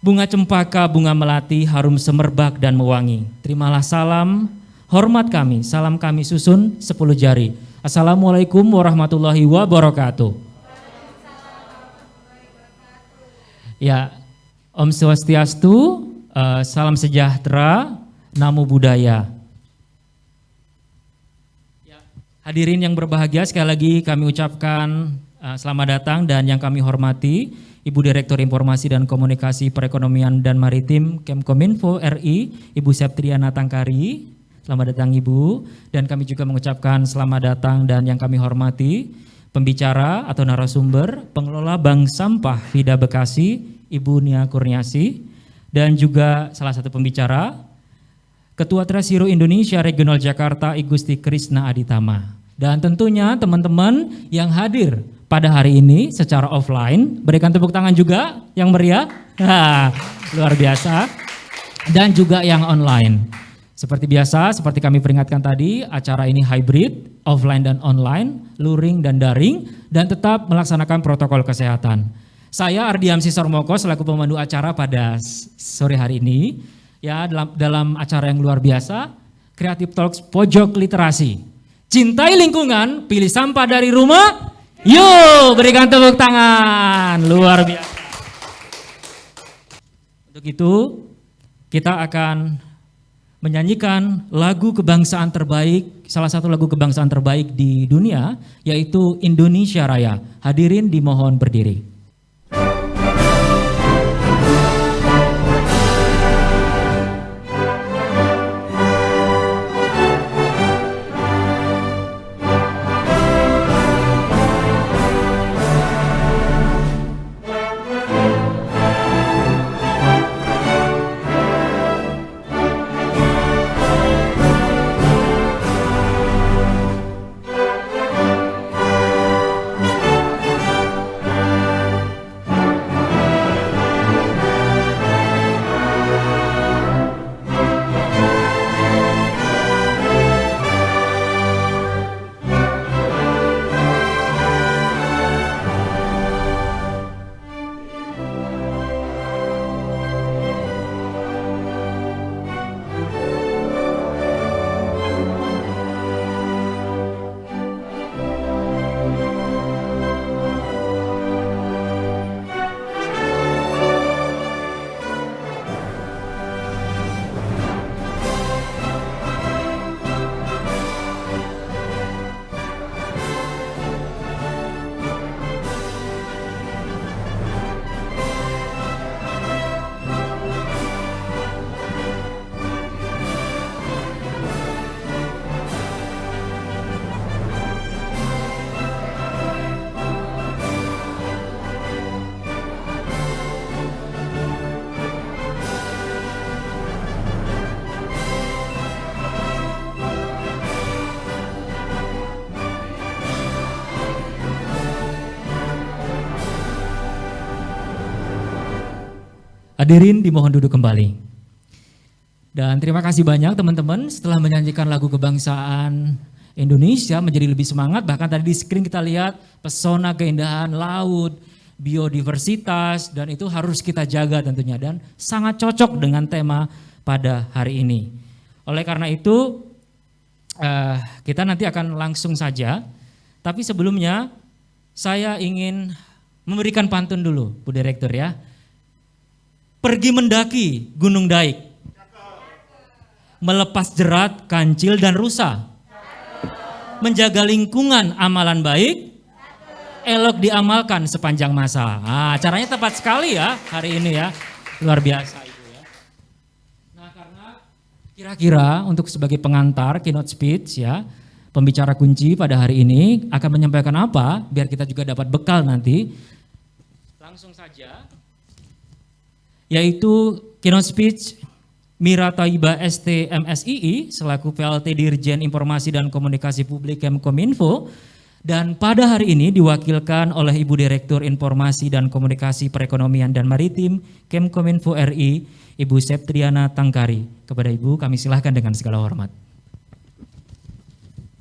Bunga cempaka, bunga melati, harum semerbak dan mewangi. Terimalah salam, hormat kami, salam kami susun 10 jari. Assalamualaikum warahmatullahi wabarakatuh. Ya, Om Swastiastu, salam sejahtera, namo buddhaya. Ya, hadirin yang berbahagia, sekali lagi kami ucapkan selamat datang dan yang kami hormati Ibu Direktur Informasi dan Komunikasi Perekonomian dan Maritim Kemkominfo RI, Ibu Septriana Tangkari. Selamat datang Ibu, dan kami juga mengucapkan selamat datang dan yang kami hormati pembicara atau narasumber Pengelola Bank Sampah Vida Bekasi, Ibu Nia Kurniasi, dan juga salah satu pembicara Ketua Trasiro Indonesia Regional Jakarta I Gusti Krisna Aditama. Dan tentunya teman-teman yang hadir pada hari ini secara offline, berikan tepuk tangan juga yang meriah. Luar biasa. Dan juga yang online. Seperti biasa, seperti kami peringatkan tadi, acara ini hybrid, offline dan online, luring dan daring, dan tetap melaksanakan protokol kesehatan. Saya Ardiamsi Sormoko selaku pemandu acara pada sore hari ini, ya dalam acara yang luar biasa, Creative Talks Pojok Literasi. Cintai lingkungan, pilih sampah dari rumah. Yuk, berikan tepuk tangan, luar biasa. Untuk itu, kita akan menyanyikan lagu kebangsaan terbaik, salah satu lagu kebangsaan terbaik di dunia, yaitu Indonesia Raya. Hadirin dimohon berdiri. Hadirin dimohon duduk kembali. Dan terima kasih banyak teman-teman setelah menyanyikan lagu kebangsaan Indonesia menjadi lebih semangat. Bahkan tadi di screen kita lihat pesona keindahan laut, biodiversitas, dan itu harus kita jaga tentunya dan sangat cocok dengan tema pada hari ini. Oleh karena itu kita nanti akan langsung saja, tapi sebelumnya saya ingin memberikan pantun dulu Bu Direktur ya. Pergi mendaki Gunung Daik, melepas jerat, kancil dan rusa, menjaga lingkungan amalan baik, elok diamalkan sepanjang masa. Nah, caranya tepat sekali ya hari ini ya, luar biasa Ibu ya. Nah karena kira-kira untuk sebagai pengantar keynote speech ya, pembicara kunci pada hari ini akan menyampaikan apa, biar kita juga dapat bekal nanti. Langsung saja. Yaitu keynote speech Mira Taiba ST MSII selaku PLT Dirjen Informasi dan Komunikasi Publik Kemkominfo, dan pada hari ini diwakilkan oleh Ibu Direktur Informasi dan Komunikasi Perekonomian dan Maritim Kemkominfo RI, Ibu Septriana Tangkari. Kepada Ibu kami silahkan dengan segala hormat.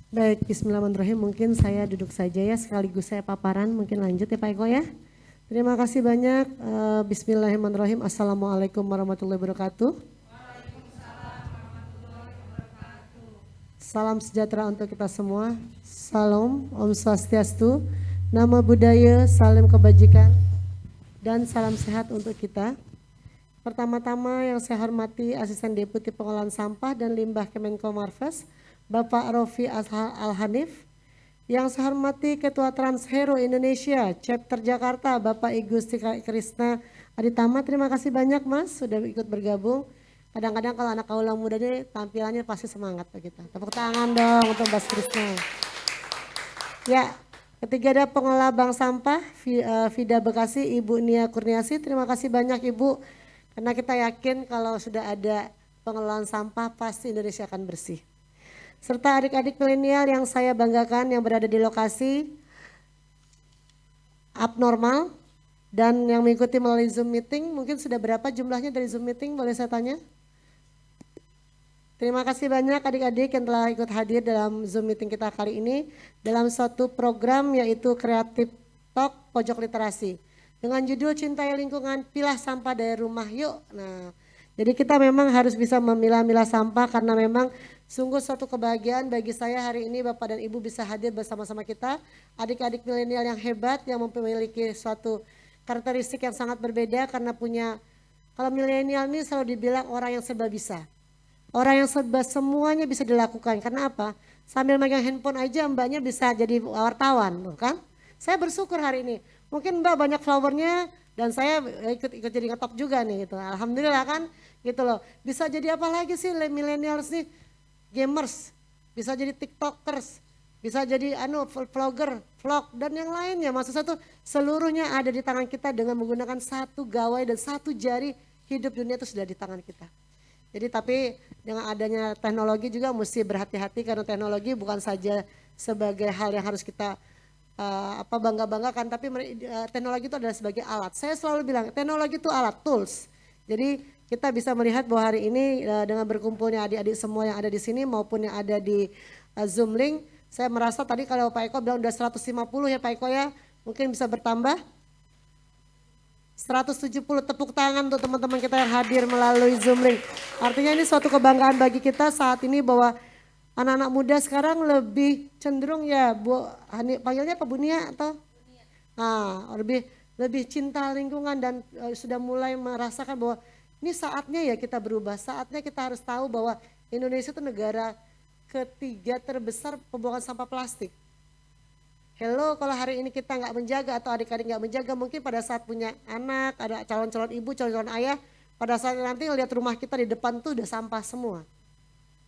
Baik, bismillahirrahmanirrahim. Mungkin saya duduk saja ya, sekaligus saya paparan, mungkin lanjut ya Pak Eko ya. Terima kasih banyak. Bismillahirrahmanirrahim. Assalamualaikum warahmatullahi wabarakatuh. Salam sejahtera untuk kita semua. Salam, Om Swastiastu, Nama Budaya, salam kebajikan, dan salam sehat untuk kita. Pertama-tama yang saya hormati Asisten Deputi Pengolahan Sampah dan Limbah Kemenko Marves, Bapak Rofi Al-Hanif. Yang saya hormati Ketua Transhero Indonesia, Chapter Jakarta, Bapak Igusti Krisna Aditama. Terima kasih banyak Mas sudah ikut bergabung. Kadang-kadang kalau anak kaula muda ini tampilannya pasti semangat kita. Tepuk tangan dong untuk Mas Krisna. Ya, ketiga ada pengelola bank sampah Vida Bekasi, Ibu Nia Kurniasi. Terima kasih banyak Ibu, karena kita yakin kalau sudah ada pengelolaan sampah pasti Indonesia akan bersih. Serta adik-adik milenial yang saya banggakan yang berada di lokasi abnormal dan yang mengikuti melalui Zoom meeting. Mungkin sudah berapa jumlahnya dari Zoom meeting, boleh saya tanya? Terima kasih banyak adik-adik yang telah ikut hadir dalam Zoom meeting kita kali ini dalam suatu program yaitu Creative Talk Pojok Literasi dengan judul Cintai Lingkungan, Pilah Sampah dari Rumah Yuk. Nah, jadi kita memang harus bisa memilah-milah sampah karena memang sungguh suatu kebahagiaan bagi saya hari ini Bapak dan Ibu bisa hadir bersama-sama kita. Adik-adik milenial yang hebat yang memiliki suatu karakteristik yang sangat berbeda karena punya, kalau milenial ini selalu dibilang orang yang serba bisa. Orang yang serba semuanya bisa dilakukan. Karena apa? Sambil megang handphone aja mbaknya bisa jadi wartawan, kan? Saya bersyukur hari ini. Mungkin mbak banyak followernya dan saya ikut jadi ngetop juga nih gitu. Alhamdulillah kan gitu loh. Bisa jadi apa lagi sih millennials nih? Gamers, bisa jadi tiktokers, bisa jadi vlogger, vlog dan yang lainnya. Maksud saya tuh seluruhnya ada di tangan kita dengan menggunakan satu gawai dan satu jari. Hidup dunia itu sudah di tangan kita. Jadi tapi dengan adanya teknologi juga mesti berhati-hati karena teknologi bukan saja sebagai hal yang harus kita bangga-banggakan, tapi teknologi itu adalah sebagai alat. Saya selalu bilang teknologi itu alat, tools. Jadi kita bisa melihat bahwa hari ini dengan berkumpulnya adik-adik semua yang ada di sini maupun yang ada di Zoom link, saya merasa tadi kalau Pak Eko bilang udah 150 ya Pak Eko ya, mungkin bisa bertambah 170. Tepuk tangan untuk teman-teman kita yang hadir melalui Zoom link. Artinya ini suatu kebanggaan bagi kita saat ini bahwa anak-anak muda sekarang lebih cenderung ya Bu Hani, panggilnya apa Bu Nia atau? Nah, lebih cinta lingkungan dan sudah mulai merasakan bahwa ini saatnya ya kita berubah, saatnya kita harus tahu bahwa Indonesia itu negara ketiga terbesar pembuangan sampah plastik. Hello, kalau hari ini kita nggak menjaga atau adik-adik nggak menjaga, mungkin pada saat punya anak, ada calon-calon ibu, calon-calon ayah, pada saat nanti lihat rumah kita di depan tuh udah sampah semua.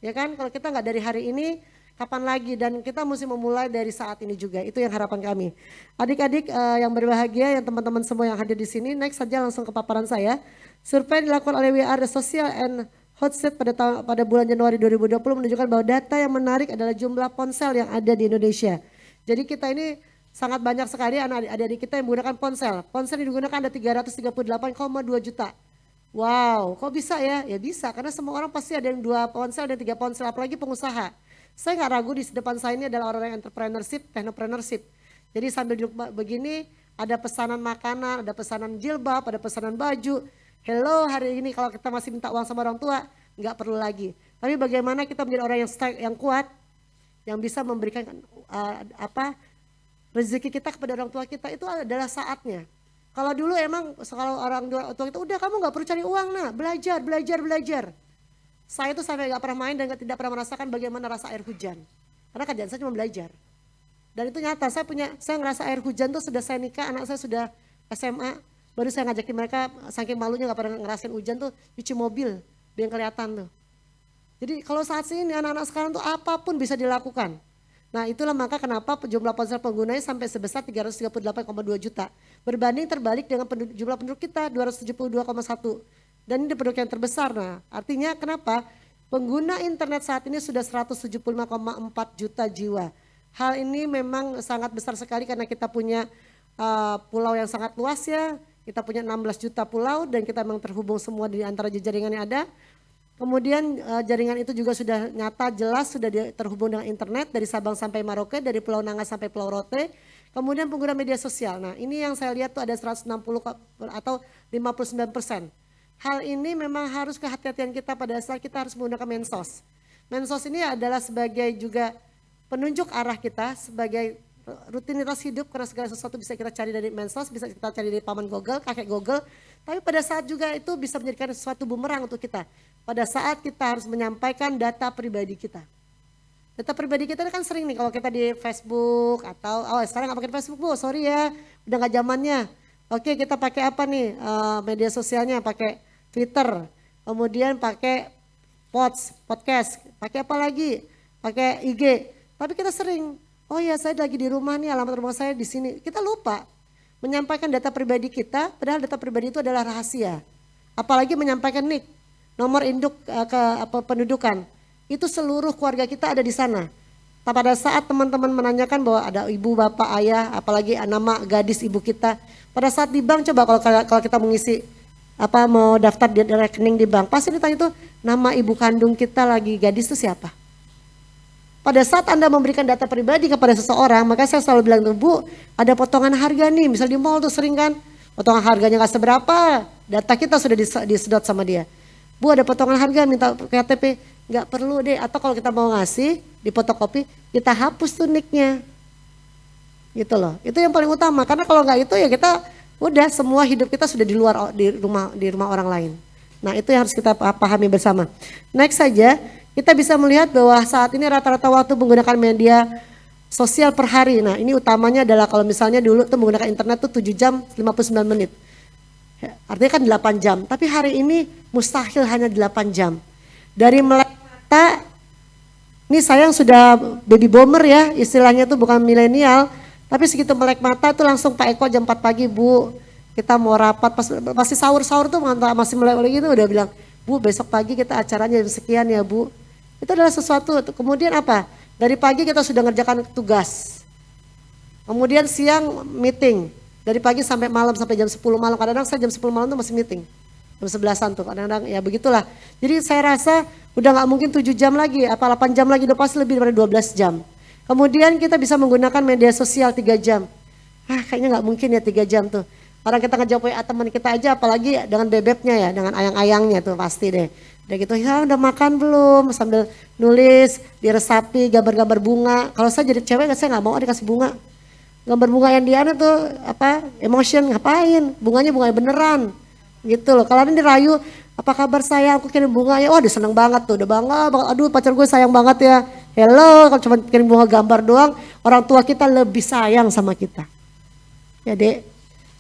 Ya kan, kalau kita nggak dari hari ini, kapan lagi? Dan kita mesti memulai dari saat ini juga, itu yang harapan kami. Adik-adik yang berbahagia, yang teman-teman semua yang hadir di sini, next saja langsung ke paparan saya. Survei dilakukan oleh We Are The Social and Hotset pada bulan Januari 2020 menunjukkan bahwa data yang menarik adalah jumlah ponsel yang ada di Indonesia. Jadi kita ini sangat banyak sekali adik-adik kita yang menggunakan ponsel. Ponsel yang digunakan ada 338,2 juta. Wow, kok bisa ya? Ya bisa, karena semua orang pasti ada yang 2 ponsel dan 3 ponsel, apalagi pengusaha. Saya nggak ragu di depan saya ini adalah orang yang entrepreneurship, technopreneurship. Jadi sambil duduk begini, ada pesanan makanan, ada pesanan jilbab, ada pesanan baju. Hello, hari ini kalau kita masih minta uang sama orang tua, nggak perlu lagi. Tapi bagaimana kita menjadi orang yang kuat, yang bisa memberikan rezeki kita kepada orang tua kita, itu adalah saatnya. Kalau dulu emang kalau orang tua itu udah kamu nggak perlu cari uang, nah belajar. Saya itu sampai nggak pernah main dan tidak pernah merasakan bagaimana rasa air hujan, karena kerjaan saya cuma belajar. Dan itu nyata, saya ngerasa air hujan tuh sudah saya nikah, anak saya sudah SMA, baru saya ngajakin mereka, saking malunya nggak pernah ngerasain hujan tuh cuci mobil, biar kelihatan tuh. Jadi kalau saat ini anak-anak sekarang tuh apapun bisa dilakukan. Nah itulah maka kenapa jumlah ponsel penggunanya sampai sebesar 338,2 juta. Berbanding terbalik dengan jumlah penduduk kita 272,1. Dan ini penduduk yang terbesar. Nah artinya kenapa pengguna internet saat ini sudah 175,4 juta jiwa. Hal ini memang sangat besar sekali karena kita punya pulau yang sangat luas ya. Kita punya 16 juta pulau dan kita memang terhubung semua di antara jaringan yang ada. Kemudian jaringan itu juga sudah nyata jelas sudah terhubung dengan internet dari Sabang sampai Merauke, dari Pulau Nangas sampai Pulau Rote. Kemudian pengguna media sosial. Nah ini yang saya lihat tuh ada 160 atau 59%. Hal ini memang harus kehati-hatian kita pada saat kita harus menggunakan medsos. Medsos ini adalah sebagai juga penunjuk arah kita, sebagai rutinitas hidup karena segala sesuatu bisa kita cari dari medsos, bisa kita cari dari paman Google, kakek Google. Tapi pada saat juga itu bisa menjadikan sesuatu bumerang untuk kita. Pada saat kita harus menyampaikan data pribadi kita. Data pribadi kita kan sering nih kalau kita di Facebook atau sekarang nggak pakai Facebook Bu, sorry ya, udah nggak zamannya. Oke kita pakai apa nih media sosialnya, pakai Twitter, kemudian pakai podcast, pakai apa lagi, pakai IG. Tapi kita sering, oh ya saya lagi di rumah nih, alamat rumah saya di sini. Kita lupa menyampaikan data pribadi kita, padahal data pribadi itu adalah rahasia. Apalagi menyampaikan NIK, nomor induk pendudukan. Itu seluruh keluarga kita ada di sana. Pada saat teman-teman menanyakan bahwa ada ibu, bapak, ayah, apalagi nama gadis ibu kita. Pada saat di bank coba kalau kita mengisi mau daftar di rekening di bank, pasti ditanya tuh nama ibu kandung kita lagi gadis itu siapa. Pada saat Anda memberikan data pribadi kepada seseorang, maka saya selalu bilang tuh Bu, ada potongan harga nih, misal di mall tuh sering kan, potongan harganya gak seberapa, data kita sudah disedot sama dia. Bu ada potongan harga minta KTP, nggak perlu deh, atau kalau kita mau ngasih di fotokopi kita hapus tuh nicknya gitu loh. Itu yang paling utama, karena kalau nggak itu ya kita udah semua hidup kita sudah di luar di rumah orang lain. Nah itu yang harus kita pahami bersama. Next saja kita bisa melihat bahwa saat ini rata-rata waktu menggunakan media sosial per hari. Nah ini utamanya adalah kalau misalnya dulu tuh menggunakan internet tuh 7 jam 59 menit. Artinya kan 8 jam, tapi hari ini mustahil hanya 8 jam. Dari melek mata, ini saya yang sudah baby boomer ya, istilahnya tuh bukan milenial, tapi segitu melek mata tuh langsung Pak Eko jam 4 pagi Bu, kita mau rapat, pasti sahur-sahur tuh masih melek gitu udah bilang, Bu besok pagi kita acaranya jam sekian ya Bu. Itu adalah sesuatu, kemudian apa? Dari pagi kita sudah ngerjakan tugas, kemudian siang meeting, dari pagi sampai malam sampai jam 10 malam, kadang-kadang saya jam 10 malam tuh masih meeting. Jam 11-an tuh kadang-kadang ya begitulah. Jadi saya rasa udah gak mungkin 7 jam lagi, apa 8 jam lagi, udah pasti lebih daripada 12 jam. Kemudian kita bisa menggunakan media sosial 3 jam. Kayaknya gak mungkin ya 3 jam tuh. Orang kita ngejawab WA teman kita aja, apalagi dengan bebeknya ya, dengan ayang-ayangnya tuh pasti deh. Udah gitu, ya udah makan belum, sambil nulis, diresapi gambar-gambar bunga. Kalau saya jadi cewek saya gak mau dikasih bunga. Gambar bunga yang dia tuh emotion ngapain, bunganya bunga beneran gitu loh. Kalau ini dirayu, apa kabar sayang, aku kirim bunga ya, dia seneng banget tuh, udah bangga banget, aduh pacar gue sayang banget ya, hello. Kalau cuma kirim bunga gambar doang, orang tua kita lebih sayang sama kita ya dek,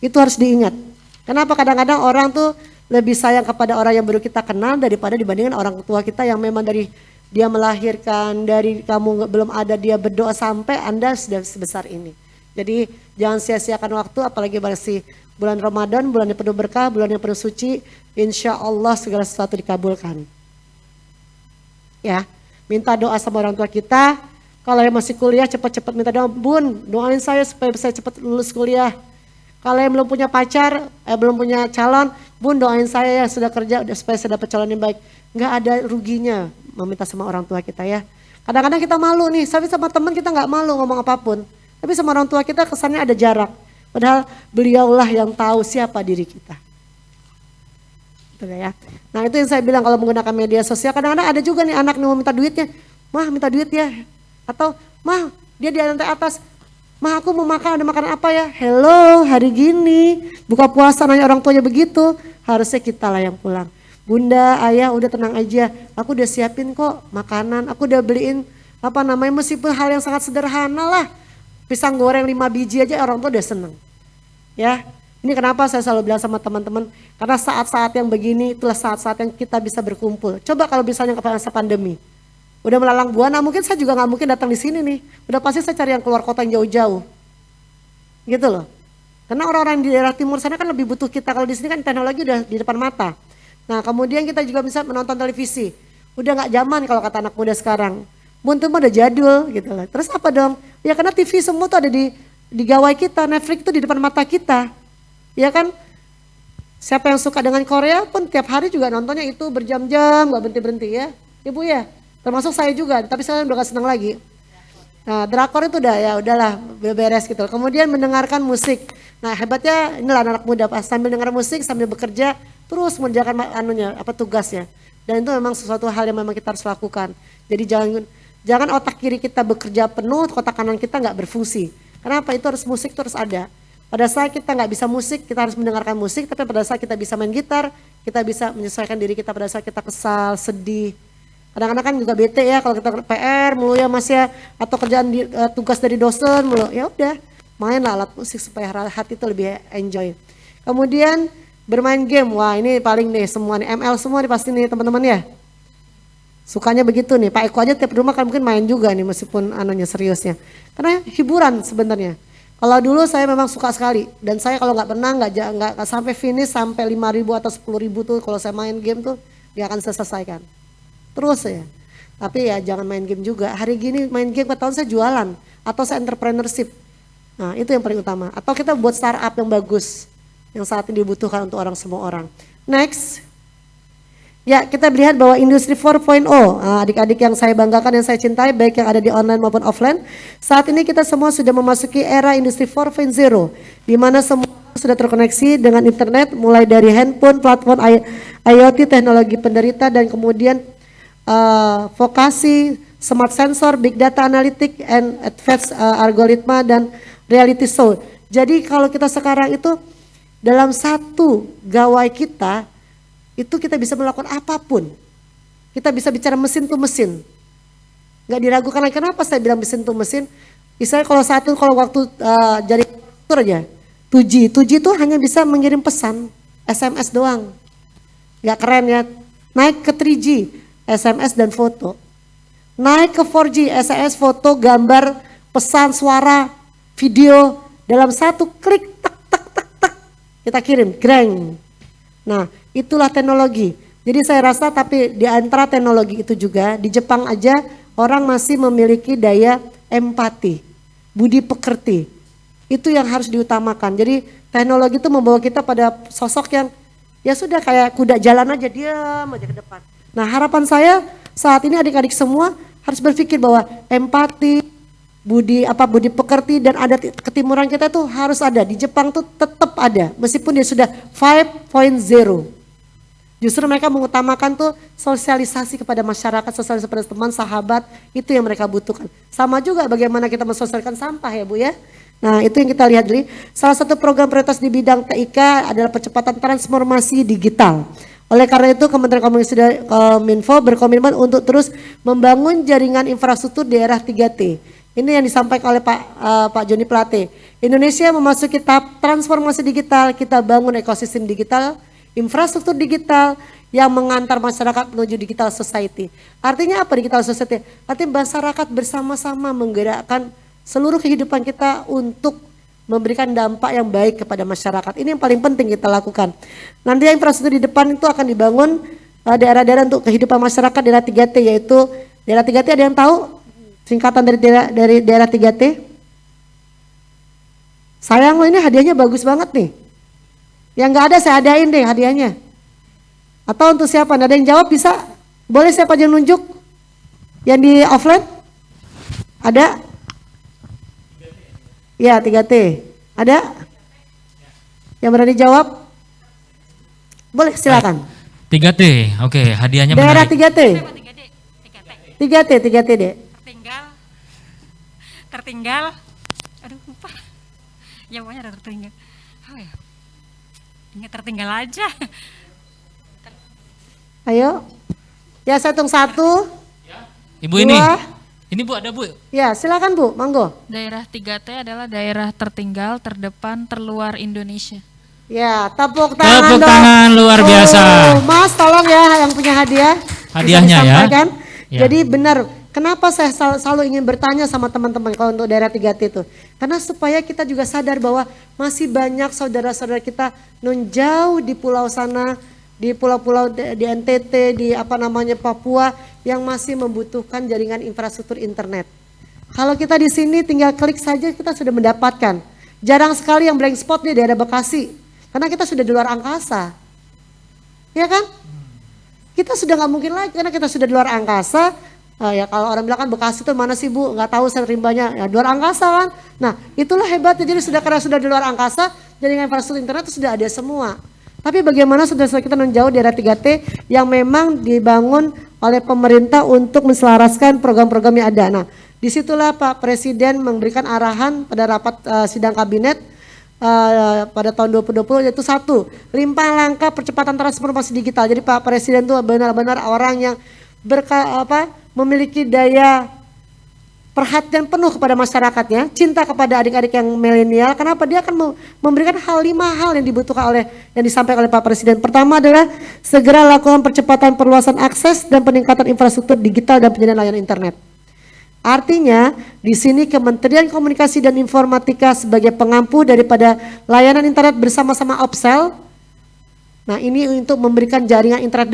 itu harus diingat. Kenapa kadang-kadang orang tuh lebih sayang kepada orang yang baru kita kenal daripada dibandingkan orang tua kita yang memang dari dia melahirkan, dari kamu belum ada dia berdoa sampai Anda sudah sebesar ini. Jadi jangan sia-siakan waktu, apalagi masih bulan Ramadan, bulan yang penuh berkah, bulan yang penuh suci, insya Allah segala sesuatu dikabulkan. Ya, minta doa sama orang tua kita, kalau yang masih kuliah cepat-cepat minta doa, Bun doain saya supaya saya cepat lulus kuliah. Kalau yang belum punya pacar, belum punya calon, Bun doain saya ya sudah kerja supaya saya dapat calon yang baik. Nggak ada ruginya meminta sama orang tua kita ya. Kadang-kadang kita malu nih, tapi sama teman kita nggak malu ngomong apapun. Tapi sama orang tua kita kesannya ada jarak. Padahal beliaulah yang tahu siapa diri kita. Gitu ya. Nah itu yang saya bilang kalau menggunakan media sosial. Kadang-kadang ada juga nih anak nih mau minta duitnya. Mah minta duit ya. Atau mah dia di lantai atas. Mah aku mau makan, ada makanan apa ya? Hello hari gini. Buka puasa nanya orang tuanya begitu. Harusnya kita lah yang pulang. Bunda, ayah udah tenang aja. Aku udah siapin kok makanan. Aku udah beliin meskipun hal yang sangat sederhana lah. Pisang goreng 5 biji aja orang tua udah seneng. Ya, ini kenapa saya selalu bilang sama teman-teman, karena saat-saat yang begini itulah saat-saat yang kita bisa berkumpul. Coba kalau misalnya ke masa pandemi, udah melalang buana, mungkin saya juga nggak mungkin datang di sini nih. Udah pasti saya cari yang keluar kota yang jauh-jauh, gitu loh. Karena orang-orang di daerah timur sana kan lebih butuh kita. Kalau di sini kan teknologi udah di depan mata. Nah kemudian kita juga bisa menonton televisi. Udah nggak zaman kalau kata anak muda sekarang. Bun tuh udah jadul gitu loh. Terus apa dong? Ya karena TV semua tuh ada di gawai kita, Netflix tuh di depan mata kita. Ya kan? Siapa yang suka dengan Korea pun tiap hari juga nontonnya itu berjam-jam, gak berhenti-berhenti ya. Ibu ya, termasuk saya juga, tapi saya udah gak senang lagi. Nah, drakor itu udah ya udahlah beres gitu. Kemudian mendengarkan musik. Nah, hebatnya inilah anak muda pas sambil dengar musik sambil bekerja terus mengerjakan tugasnya. Dan itu memang sesuatu hal yang memang kita harus lakukan. Jadi jangan otak kiri kita bekerja penuh, otak kanan kita nggak berfungsi. Kenapa? Itu harus musik terus ada. Pada saat kita nggak bisa musik, kita harus mendengarkan musik. Tapi pada saat kita bisa main gitar, kita bisa menyesuaikan diri kita pada saat kita kesal, sedih. Kadang-kadang kan juga bete ya kalau kita PR mulu ya Mas ya, atau kerjaan tugas dari dosen mulu. Ya udah, mainlah alat musik supaya hati itu lebih enjoy. Kemudian bermain game, wah ini paling nih semua nih, ML semua nih pasti nih teman-teman ya. Sukanya begitu nih, Pak Eko aja tiap rumah kan mungkin main juga nih meskipun seriusnya. Karena hiburan sebenarnya. Kalau dulu saya memang suka sekali dan saya kalau nggak pernah nggak sampai finish sampai 5.000 atau 10.000 tuh kalau saya main game tuh nggak akan saya selesaikan. Terus ya, tapi ya jangan main game juga. Hari gini main game ketahuan saya jualan atau saya entrepreneurship. Nah itu yang paling utama. Atau kita buat startup yang bagus, yang saat ini dibutuhkan untuk semua orang. Next, ya kita melihat bahwa industri 4.0, adik-adik yang saya banggakan, yang saya cintai, baik yang ada di online maupun offline. Saat ini kita semua sudah memasuki era industri 4.0, di mana semua sudah terkoneksi dengan internet, mulai dari handphone, platform IoT, teknologi penderita, dan kemudian vokasi, smart sensor, big data analytic, and advanced algoritma dan reality show. Jadi kalau kita sekarang itu dalam satu gawai kita, itu kita bisa melakukan apapun. Kita bisa bicara mesin to mesin. Gak diragukan lagi. Kenapa saya bilang mesin to mesin? Misalnya kalau waktu jaring aja, 2G itu hanya bisa mengirim pesan, SMS doang. Gak keren ya. Naik ke 3G. SMS dan foto. Naik ke 4G, SMS, foto, gambar, pesan, suara, video dalam satu klik tak kita kirim, greng. Nah, itulah teknologi. Jadi saya rasa tapi di antara teknologi itu juga di Jepang aja orang masih memiliki daya empati, budi pekerti. Itu yang harus diutamakan. Jadi teknologi itu membawa kita pada sosok yang ya sudah kayak kuda jalan aja, diam aja ke depan. Nah harapan saya saat ini adik-adik semua harus berpikir bahwa empati, budi pekerti dan adat ketimuran kita tuh harus ada. Di Jepang tuh tetap ada meskipun dia sudah 5.0. Justru mereka mengutamakan tuh sosialisasi kepada masyarakat, sosialisasi kepada teman, sahabat, itu yang mereka butuhkan. Sama juga bagaimana kita mensosialisasikan sampah ya Bu ya. Nah itu yang kita lihat dulu. Salah satu program prioritas di bidang TIK adalah percepatan transformasi digital. Oleh karena itu Kementerian Kominfo berkomitmen untuk terus membangun jaringan infrastruktur daerah 3T. Ini yang disampaikan oleh Pak Joni Plate. Indonesia memasuki tahap transformasi digital, kita bangun ekosistem digital, infrastruktur digital yang mengantar masyarakat menuju digital society. Artinya apa digital society? Artinya masyarakat bersama-sama menggerakkan seluruh kehidupan kita untuk memberikan dampak yang baik kepada masyarakat. Ini yang paling penting kita lakukan. Nanti infrastruktur di depan itu akan dibangun daerah-daerah untuk kehidupan masyarakat daerah 3T, yaitu daerah 3T ada yang tahu singkatan dari daerah 3T? Sayang loh ini hadiahnya bagus banget nih. Yang nggak ada saya adain deh hadiahnya. Atau untuk siapa? Ada yang jawab bisa? Boleh siapa aja nunjuk? Yang di offline? Ada? Ya 3T. Ada? Yang berani jawab? Boleh silakan. 3T, oke hadiahnya daerah menarik. 3T. 3T deh. Tertinggal. Aduh lupa. Ya pokoknya ada tertinggal. Oh ya. Ingat tertinggal aja. Ayo. Ya saya hitung 1. Ibu 2. ini. Ini Bu ada Bu. Ya silakan Bu, monggo. Daerah 3T adalah daerah tertinggal, terdepan, terluar Indonesia. Ya, tepuk tangan Tepuk dong. tangan luar biasa. Mas tolong ya yang punya hadiah. Hadiahnya bisa disampaikan. ya. Jadi benar, kenapa saya selalu ingin bertanya sama teman-teman kalau untuk daerah 3T itu. Karena supaya kita juga sadar bahwa masih banyak saudara-saudara kita non jauh di pulau sana, di pulau-pulau di NTT, di Papua yang masih membutuhkan jaringan infrastruktur internet. Kalau kita di sini tinggal klik saja kita sudah mendapatkan. Jarang sekali yang blank spot di daerah Bekasi. Karena kita sudah di luar angkasa. Ya kan? Kita sudah nggak mungkin lagi karena kita sudah di luar angkasa. Ya kalau orang bilang kan Bekasi itu mana sih Bu? Nggak tahu saya rimbanya. Ya di luar angkasa kan. Nah itulah hebatnya. Jadi karena sudah di luar angkasa, jaringan infrastruktur internet itu sudah ada semua. Tapi bagaimana saudara kita menjauh di era 3T yang memang dibangun oleh pemerintah untuk menselaraskan program-program yang ada. Nah disitulah Pak Presiden memberikan arahan pada rapat sidang kabinet pada tahun 2020, yaitu 1, limpah langkah percepatan transformasi digital. Jadi Pak Presiden itu benar-benar orang yang memiliki daya perhatian penuh kepada masyarakatnya, cinta kepada adik-adik yang milenial. Kenapa? Dia akan memberikan 5 hal yang dibutuhkan yang disampaikan oleh Pak Presiden. Pertama adalah segera lakukan percepatan perluasan akses dan peningkatan infrastruktur digital dan penyediaan layanan internet. Artinya di sini Kementerian Komunikasi dan Informatika sebagai pengampu daripada layanan internet bersama-sama Opsel. Nah ini untuk memberikan jaringan internet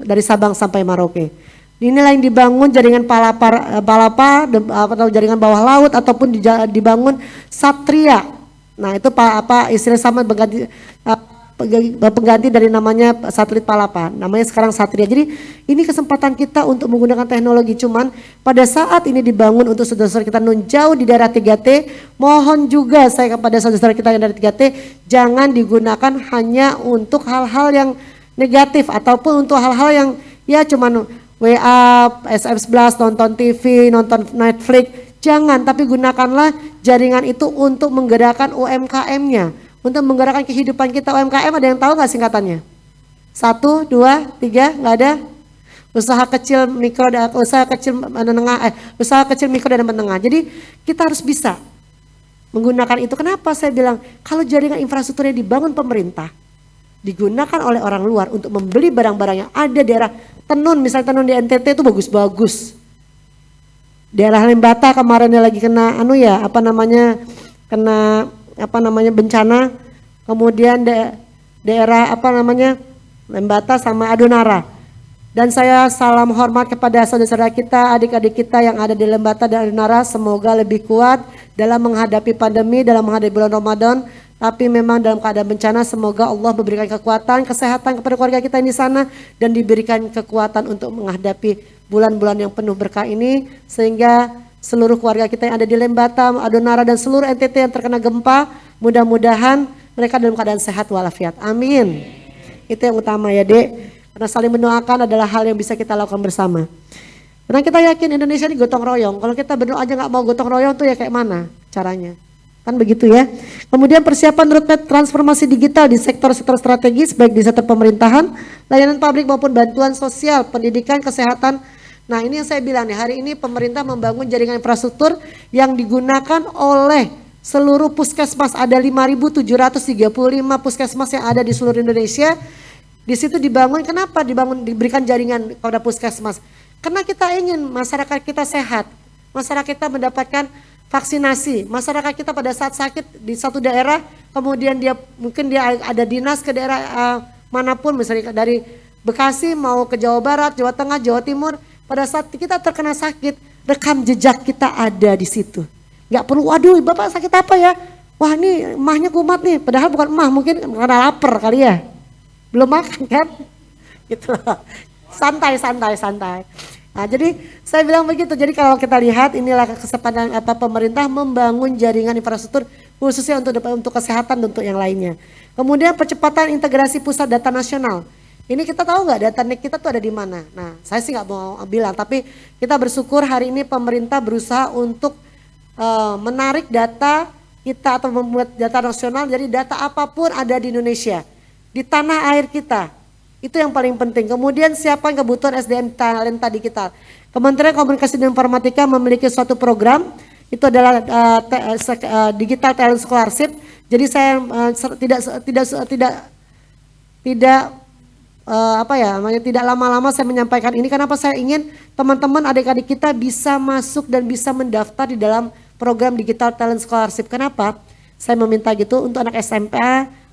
dari Sabang sampai Merauke. Inilah yang dibangun jaringan Palapa atau jaringan bawah laut ataupun dibangun Satria. Nah itu istilah sama pengganti dari namanya satelit Palapa, namanya sekarang Satria. Jadi ini kesempatan kita untuk menggunakan teknologi. Cuman pada saat ini dibangun untuk saudara-saudara kita jauh di daerah 3T, mohon juga saya kepada saudara-saudara kita yang dari 3T, jangan digunakan hanya untuk hal-hal yang negatif ataupun untuk hal-hal yang ya cuman WA, SMS11, nonton TV, nonton Netflix, jangan, tapi gunakanlah jaringan itu untuk menggerakkan UMKM-nya, untuk menggerakkan kehidupan kita. UMKM ada yang tahu nggak singkatannya? 1, 2, 3, nggak ada? Usaha kecil, mikro, usaha kecil, mikro dan menengah. Jadi kita harus bisa menggunakan itu. Kenapa saya bilang kalau jaringan infrastrukturnya dibangun pemerintah, digunakan oleh orang luar untuk membeli barang-barang yang ada daerah tenun, misalnya tenun di NTT itu bagus-bagus. Daerah Lembata kemarin lagi kena bencana, kemudian daerah Lembata sama Adonara. Dan saya salam hormat kepada saudara-saudara kita, adik-adik kita yang ada di Lembata dan Adonara, semoga lebih kuat dalam menghadapi pandemi, dalam menghadapi bulan Ramadan. Tapi memang dalam keadaan bencana, semoga Allah memberikan kekuatan, kesehatan kepada keluarga kita di sana dan diberikan kekuatan untuk menghadapi bulan-bulan yang penuh berkah ini, sehingga seluruh keluarga kita yang ada di Lembata, Adonara dan seluruh NTT yang terkena gempa, mudah-mudahan mereka dalam keadaan sehat walafiat. Amin. Itu yang utama ya Dek, karena saling mendoakan adalah hal yang bisa kita lakukan bersama. Karena kita yakin Indonesia ini gotong royong. Kalau kita berdoa aja nggak mau gotong royong tuh ya kayak mana caranya? Kan begitu ya. Kemudian persiapan roadmap transformasi digital di sektor-sektor strategis baik di sektor pemerintahan, layanan publik maupun bantuan sosial, pendidikan, kesehatan. Nah ini yang saya bilang nih, hari ini pemerintah membangun jaringan infrastruktur yang digunakan oleh seluruh puskesmas. Ada 5.735 puskesmas yang ada di seluruh Indonesia. Di situ dibangun, kenapa diberikan jaringan kepada puskesmas? Karena kita ingin masyarakat kita sehat, masyarakat kita mendapatkan vaksinasi. Masyarakat kita pada saat sakit di satu daerah, kemudian mungkin dia ada dinas ke daerah manapun, misalnya dari Bekasi mau ke Jawa Barat, Jawa Tengah, Jawa Timur, pada saat kita terkena sakit, rekam jejak kita ada di situ. Nggak perlu, waduh Bapak sakit apa ya? Wah ini emahnya kumat nih, padahal bukan emah, mungkin karena lapar kali ya. Belum makan kan? Gitu loh. Santai. Nah, jadi saya bilang begitu. Jadi kalau kita lihat inilah kesempatan pemerintah membangun jaringan infrastruktur khususnya untuk kesehatan dan untuk yang lainnya. Kemudian percepatan integrasi pusat data nasional. Ini kita tahu nggak data NIK kita tuh ada di mana? Nah, saya sih nggak mau bilang, tapi kita bersyukur hari ini pemerintah berusaha untuk menarik data kita atau membuat data nasional. Jadi data apapun ada di Indonesia, di tanah air kita. Itu yang paling penting. Kemudian siapkan kebutuhan SDM talenta digital. Kementerian Komunikasi dan Informatika memiliki suatu program, itu adalah Digital Talent Scholarship. Jadi saya tidak lama-lama saya menyampaikan ini. Kenapa saya ingin teman-teman adik-adik kita bisa masuk dan bisa mendaftar di dalam program Digital Talent Scholarship. Kenapa? Saya meminta gitu untuk anak SMP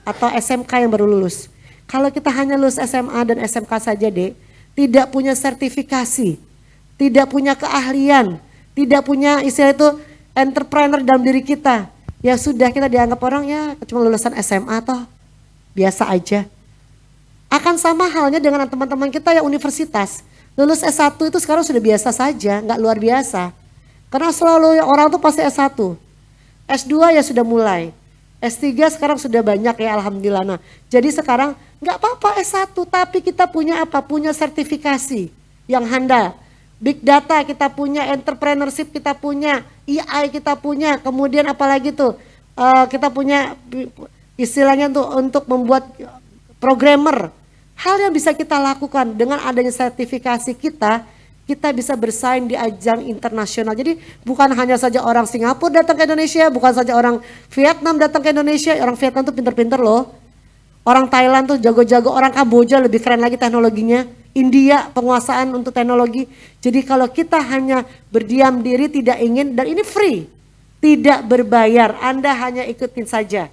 atau SMK yang baru lulus. Kalau kita hanya lulus SMA dan SMK saja Dek, tidak punya sertifikasi, tidak punya keahlian, tidak punya istilah itu entrepreneur dalam diri kita, ya sudah kita dianggap orang ya cuma lulusan SMA toh, biasa aja. Akan sama halnya dengan teman-teman kita yang universitas. Lulus S1 itu sekarang sudah biasa saja, nggak luar biasa. Karena selalu orang tuh pasti S1. S2 ya sudah mulai. S3 sekarang sudah banyak ya alhamdulillah. Nah, jadi sekarang nggak apa-apa S1 tapi kita punya apa? Punya sertifikasi yang handal. Big data kita punya, entrepreneurship kita punya, AI kita punya, kemudian apalagi tuh kita punya istilahnya tuh untuk membuat programmer. Hal yang bisa kita lakukan dengan adanya sertifikasi kita bisa bersaing di ajang internasional. Jadi bukan hanya saja orang Singapura datang ke Indonesia, bukan saja orang Vietnam datang ke Indonesia. Orang Vietnam tuh pinter-pinter loh. Orang Thailand tuh jago-jago, orang Kamboja lebih keren lagi teknologinya. India penguasaan untuk teknologi. Jadi kalau kita hanya berdiam diri tidak ingin, dan ini free, tidak berbayar, Anda hanya ikutin saja.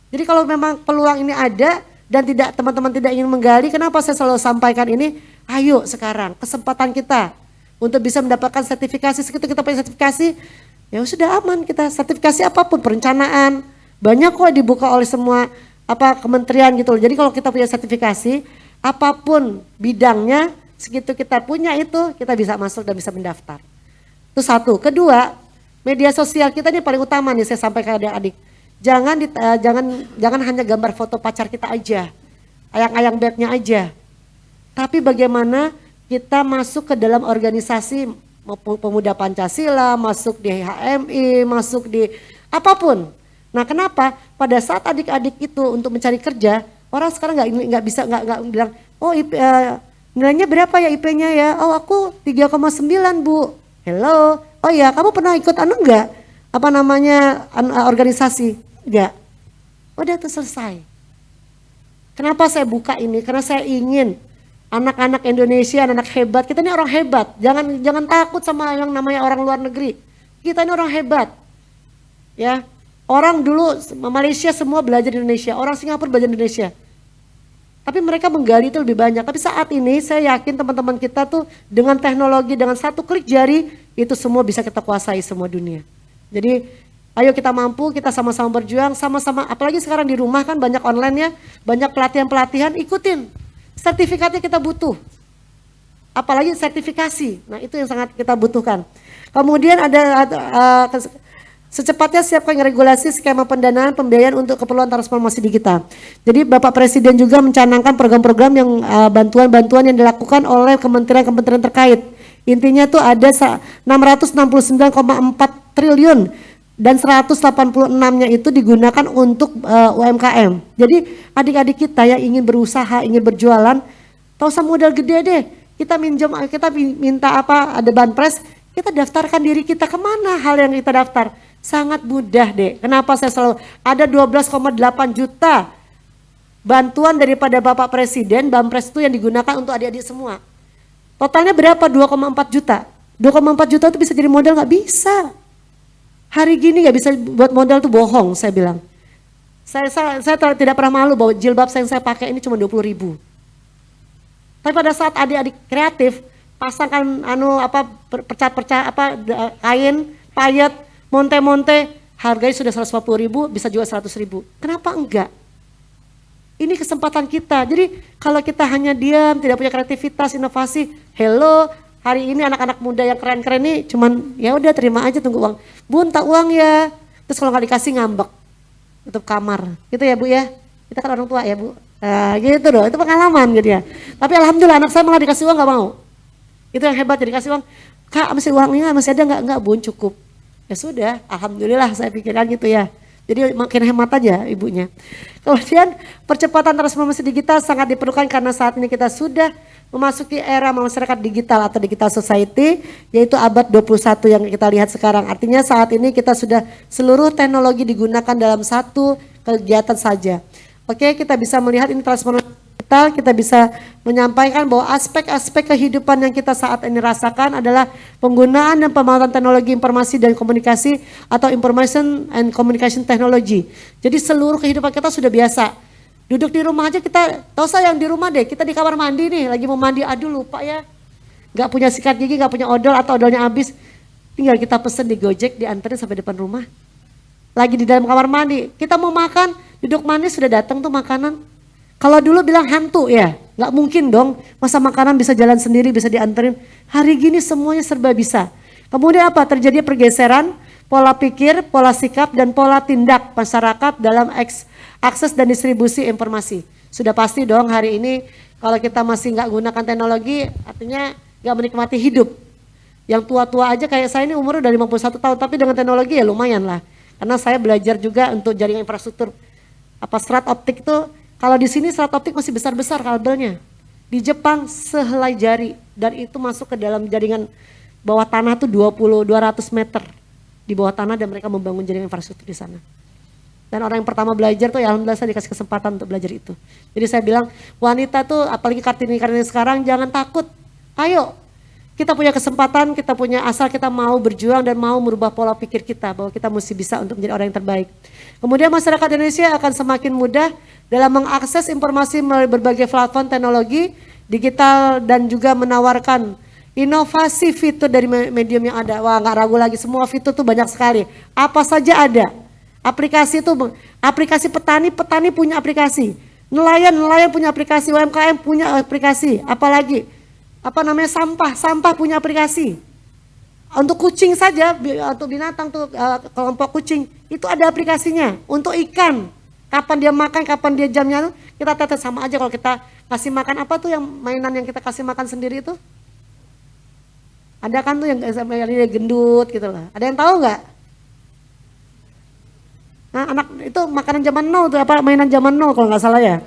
Jadi kalau memang peluang ini ada dan tidak teman-teman tidak ingin menggali, kenapa saya selalu sampaikan ini? Ayo sekarang kesempatan kita untuk bisa mendapatkan sertifikasi. Segitu kita punya sertifikasi, ya sudah aman kita. Sertifikasi apapun, perencanaan, banyak kok dibuka oleh semua kementerian gitu loh. Jadi kalau kita punya sertifikasi, apapun bidangnya, segitu kita punya itu, kita bisa masuk dan bisa mendaftar. Itu satu. Kedua, media sosial kita ini paling utama nih saya sampaikan ke adik-adik. Jangan hanya gambar foto pacar kita aja, ayang-ayang bednya aja. Tapi bagaimana kita masuk ke dalam organisasi pemuda Pancasila, masuk di HMI, masuk di apapun. Nah, kenapa? Pada saat adik-adik itu untuk mencari kerja, orang sekarang nggak bisa bilang, oh nilainya berapa ya IP-nya ya? Oh aku 3,9 Bu. Hello. Oh ya, kamu pernah ikut enggak? Organisasi? Enggak. Udah tuh selesai. Kenapa saya buka ini? Karena saya ingin anak-anak Indonesia, anak hebat. Kita ini orang hebat. Jangan takut sama yang namanya orang luar negeri. Kita ini orang hebat. Ya. Orang dulu Malaysia semua belajar di Indonesia, orang Singapura belajar di Indonesia. Tapi mereka menggali itu lebih banyak. Tapi saat ini saya yakin teman-teman kita tuh dengan teknologi, dengan satu klik jari, itu semua bisa kita kuasai semua dunia. Jadi ayo kita mampu, kita sama-sama berjuang, sama-sama, apalagi sekarang di rumah kan banyak online ya, banyak pelatihan-pelatihan, ikutin. Sertifikatnya kita butuh. Apalagi sertifikasi, nah itu yang sangat kita butuhkan. Kemudian ada secepatnya siapkan regulasi skema pendanaan pembiayaan untuk keperluan transformasi digital. Jadi Bapak Presiden juga mencanangkan program-program yang bantuan-bantuan yang dilakukan oleh kementerian-kementerian terkait. Intinya tuh ada 669,4 triliun dan 186-nya itu digunakan untuk UMKM. Jadi adik-adik kita yang ingin berusaha, ingin berjualan, tak usah modal gede deh. Kita minta ada banpres, kita daftarkan diri kita kemana hal yang kita daftar. Sangat mudah deh. Kenapa saya selalu ada 12,8 juta bantuan daripada Bapak Presiden, Banpres itu yang digunakan untuk adik-adik semua. Totalnya berapa? 2,4 juta. 2,4 juta itu bisa jadi modal? Nggak bisa. Hari gini nggak bisa buat modal tuh bohong saya bilang. Saya tidak pernah malu bahwa jilbab yang saya pakai ini cuma 20.000. Tapi pada saat adik-adik kreatif pasangkan percat-percat kain, payet, monte-monte, harganya sudah 150.000, bisa jual 100.000. Kenapa enggak? Ini kesempatan kita. Jadi kalau kita hanya diam, tidak punya kreativitas, inovasi, hello, hari ini anak-anak muda yang keren-keren nih cuman ya udah terima aja tunggu uang. Bun, tak uang ya. Terus kalau nggak dikasih ngambek, tutup kamar. Gitu ya Bu ya. Kita kan orang tua ya Bu. Nah, gitu loh, itu pengalaman gitu ya. Tapi alhamdulillah anak saya malah dikasih uang nggak mau. Itu yang hebat, jadi kasih uang. Kak masih uangnya masih ada nggak Bun, cukup. Ya sudah, alhamdulillah saya pikirkan gitu ya. Jadi makin hemat aja ibunya. Kemudian percepatan transformasi digital sangat diperlukan karena saat ini kita sudah memasuki era masyarakat digital atau digital society, yaitu abad 21 yang kita lihat sekarang. Artinya saat ini kita sudah seluruh teknologi digunakan dalam satu kegiatan saja. Oke, kita bisa melihat ini transformasi digital, kita bisa menyampaikan bahwa aspek-aspek kehidupan yang kita saat ini rasakan adalah penggunaan dan pemanfaatan teknologi informasi dan komunikasi atau information and communication technology. Jadi seluruh kehidupan kita sudah biasa. Duduk di rumah aja kita, tau usah yang di rumah deh, kita di kamar mandi nih, lagi mau mandi, aduh lupa ya. Gak punya sikat gigi, gak punya odol atau odolnya habis. Tinggal kita pesen di Gojek, dianterin sampai depan rumah. Lagi di dalam kamar mandi, kita mau makan, duduk manis sudah datang tuh makanan. Kalau dulu bilang hantu ya, Nggak mungkin dong, masa makanan bisa jalan sendiri, bisa dianterin. Hari gini semuanya serba bisa. Kemudian apa? Terjadi pergeseran, pola pikir, pola sikap, dan pola tindak masyarakat dalam akses dan distribusi informasi. Sudah pasti dong hari ini kalau kita masih nggak gunakan teknologi, artinya nggak menikmati hidup. Yang tua-tua aja kayak saya ini umur udah 51 tahun, tapi dengan teknologi ya lumayan lah. Karena saya belajar juga untuk jaringan infrastruktur. Apa serat optik itu, kalau di sini serat optik masih besar-besar kabelnya. Di Jepang sehelai jari, dan itu masuk ke dalam jaringan bawah tanah tuh 200 meter di bawah tanah, dan mereka membangun jaringan infrastruktur di sana. Dan orang yang pertama belajar tuh ya alhamdulillah saya dikasih kesempatan untuk belajar itu. Jadi saya bilang wanita tuh apalagi Kartini sekarang jangan takut. Ayo kita punya kesempatan, kita punya asal kita mau berjuang dan mau merubah pola pikir kita bahwa kita mesti bisa untuk menjadi orang yang terbaik. Kemudian masyarakat Indonesia akan semakin mudah dalam mengakses informasi melalui berbagai platform teknologi digital dan juga menawarkan inovasi fitur dari medium yang ada. Wah nggak ragu lagi, semua fitur tuh banyak sekali. Apa saja ada. Aplikasi itu, aplikasi petani punya aplikasi. Nelayan punya aplikasi, UMKM punya aplikasi. Apalagi, sampah punya aplikasi. Untuk kucing saja, untuk binatang tuh kelompok kucing, itu ada aplikasinya. Untuk ikan, kapan dia makan, kapan dia jamnya, kita tetes sama aja kalau kita kasih makan apa tuh yang mainan yang kita kasih makan sendiri itu. Ada kan tuh yang gendut gitu loh. Ada yang tahu nggak? Nah, anak itu makanan zaman now tuh apa mainan zaman now kalau nggak salah ya.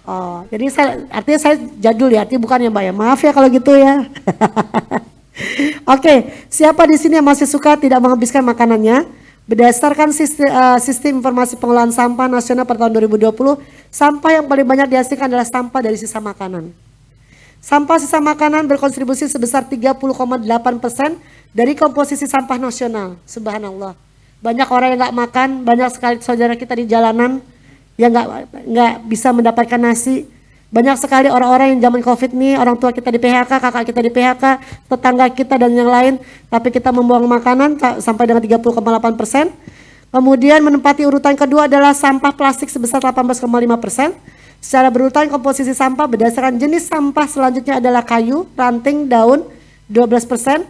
Oh, jadi artinya saya jadul ya, artinya bukan ya Mbak ya. Maaf ya kalau gitu ya. Oke, siapa di sini yang masih suka tidak menghabiskan makanannya? Berdasarkan sistem informasi pengelolaan sampah nasional pada tahun 2020, sampah yang paling banyak dihasilkan adalah sampah dari sisa makanan. Sampah sisa makanan berkontribusi sebesar 30,8% dari komposisi sampah nasional. Subhanallah. Banyak orang yang nggak makan, banyak sekali saudara kita di jalanan yang nggak bisa mendapatkan nasi. Banyak sekali orang-orang yang zaman COVID nih, orang tua kita di PHK, kakak kita di PHK, tetangga kita dan yang lain, tapi kita membuang makanan sampai dengan 30,8%. Kemudian menempati urutan kedua adalah sampah plastik sebesar 18,5%. Secara berurutan komposisi sampah berdasarkan jenis sampah selanjutnya adalah kayu, ranting, daun 12%.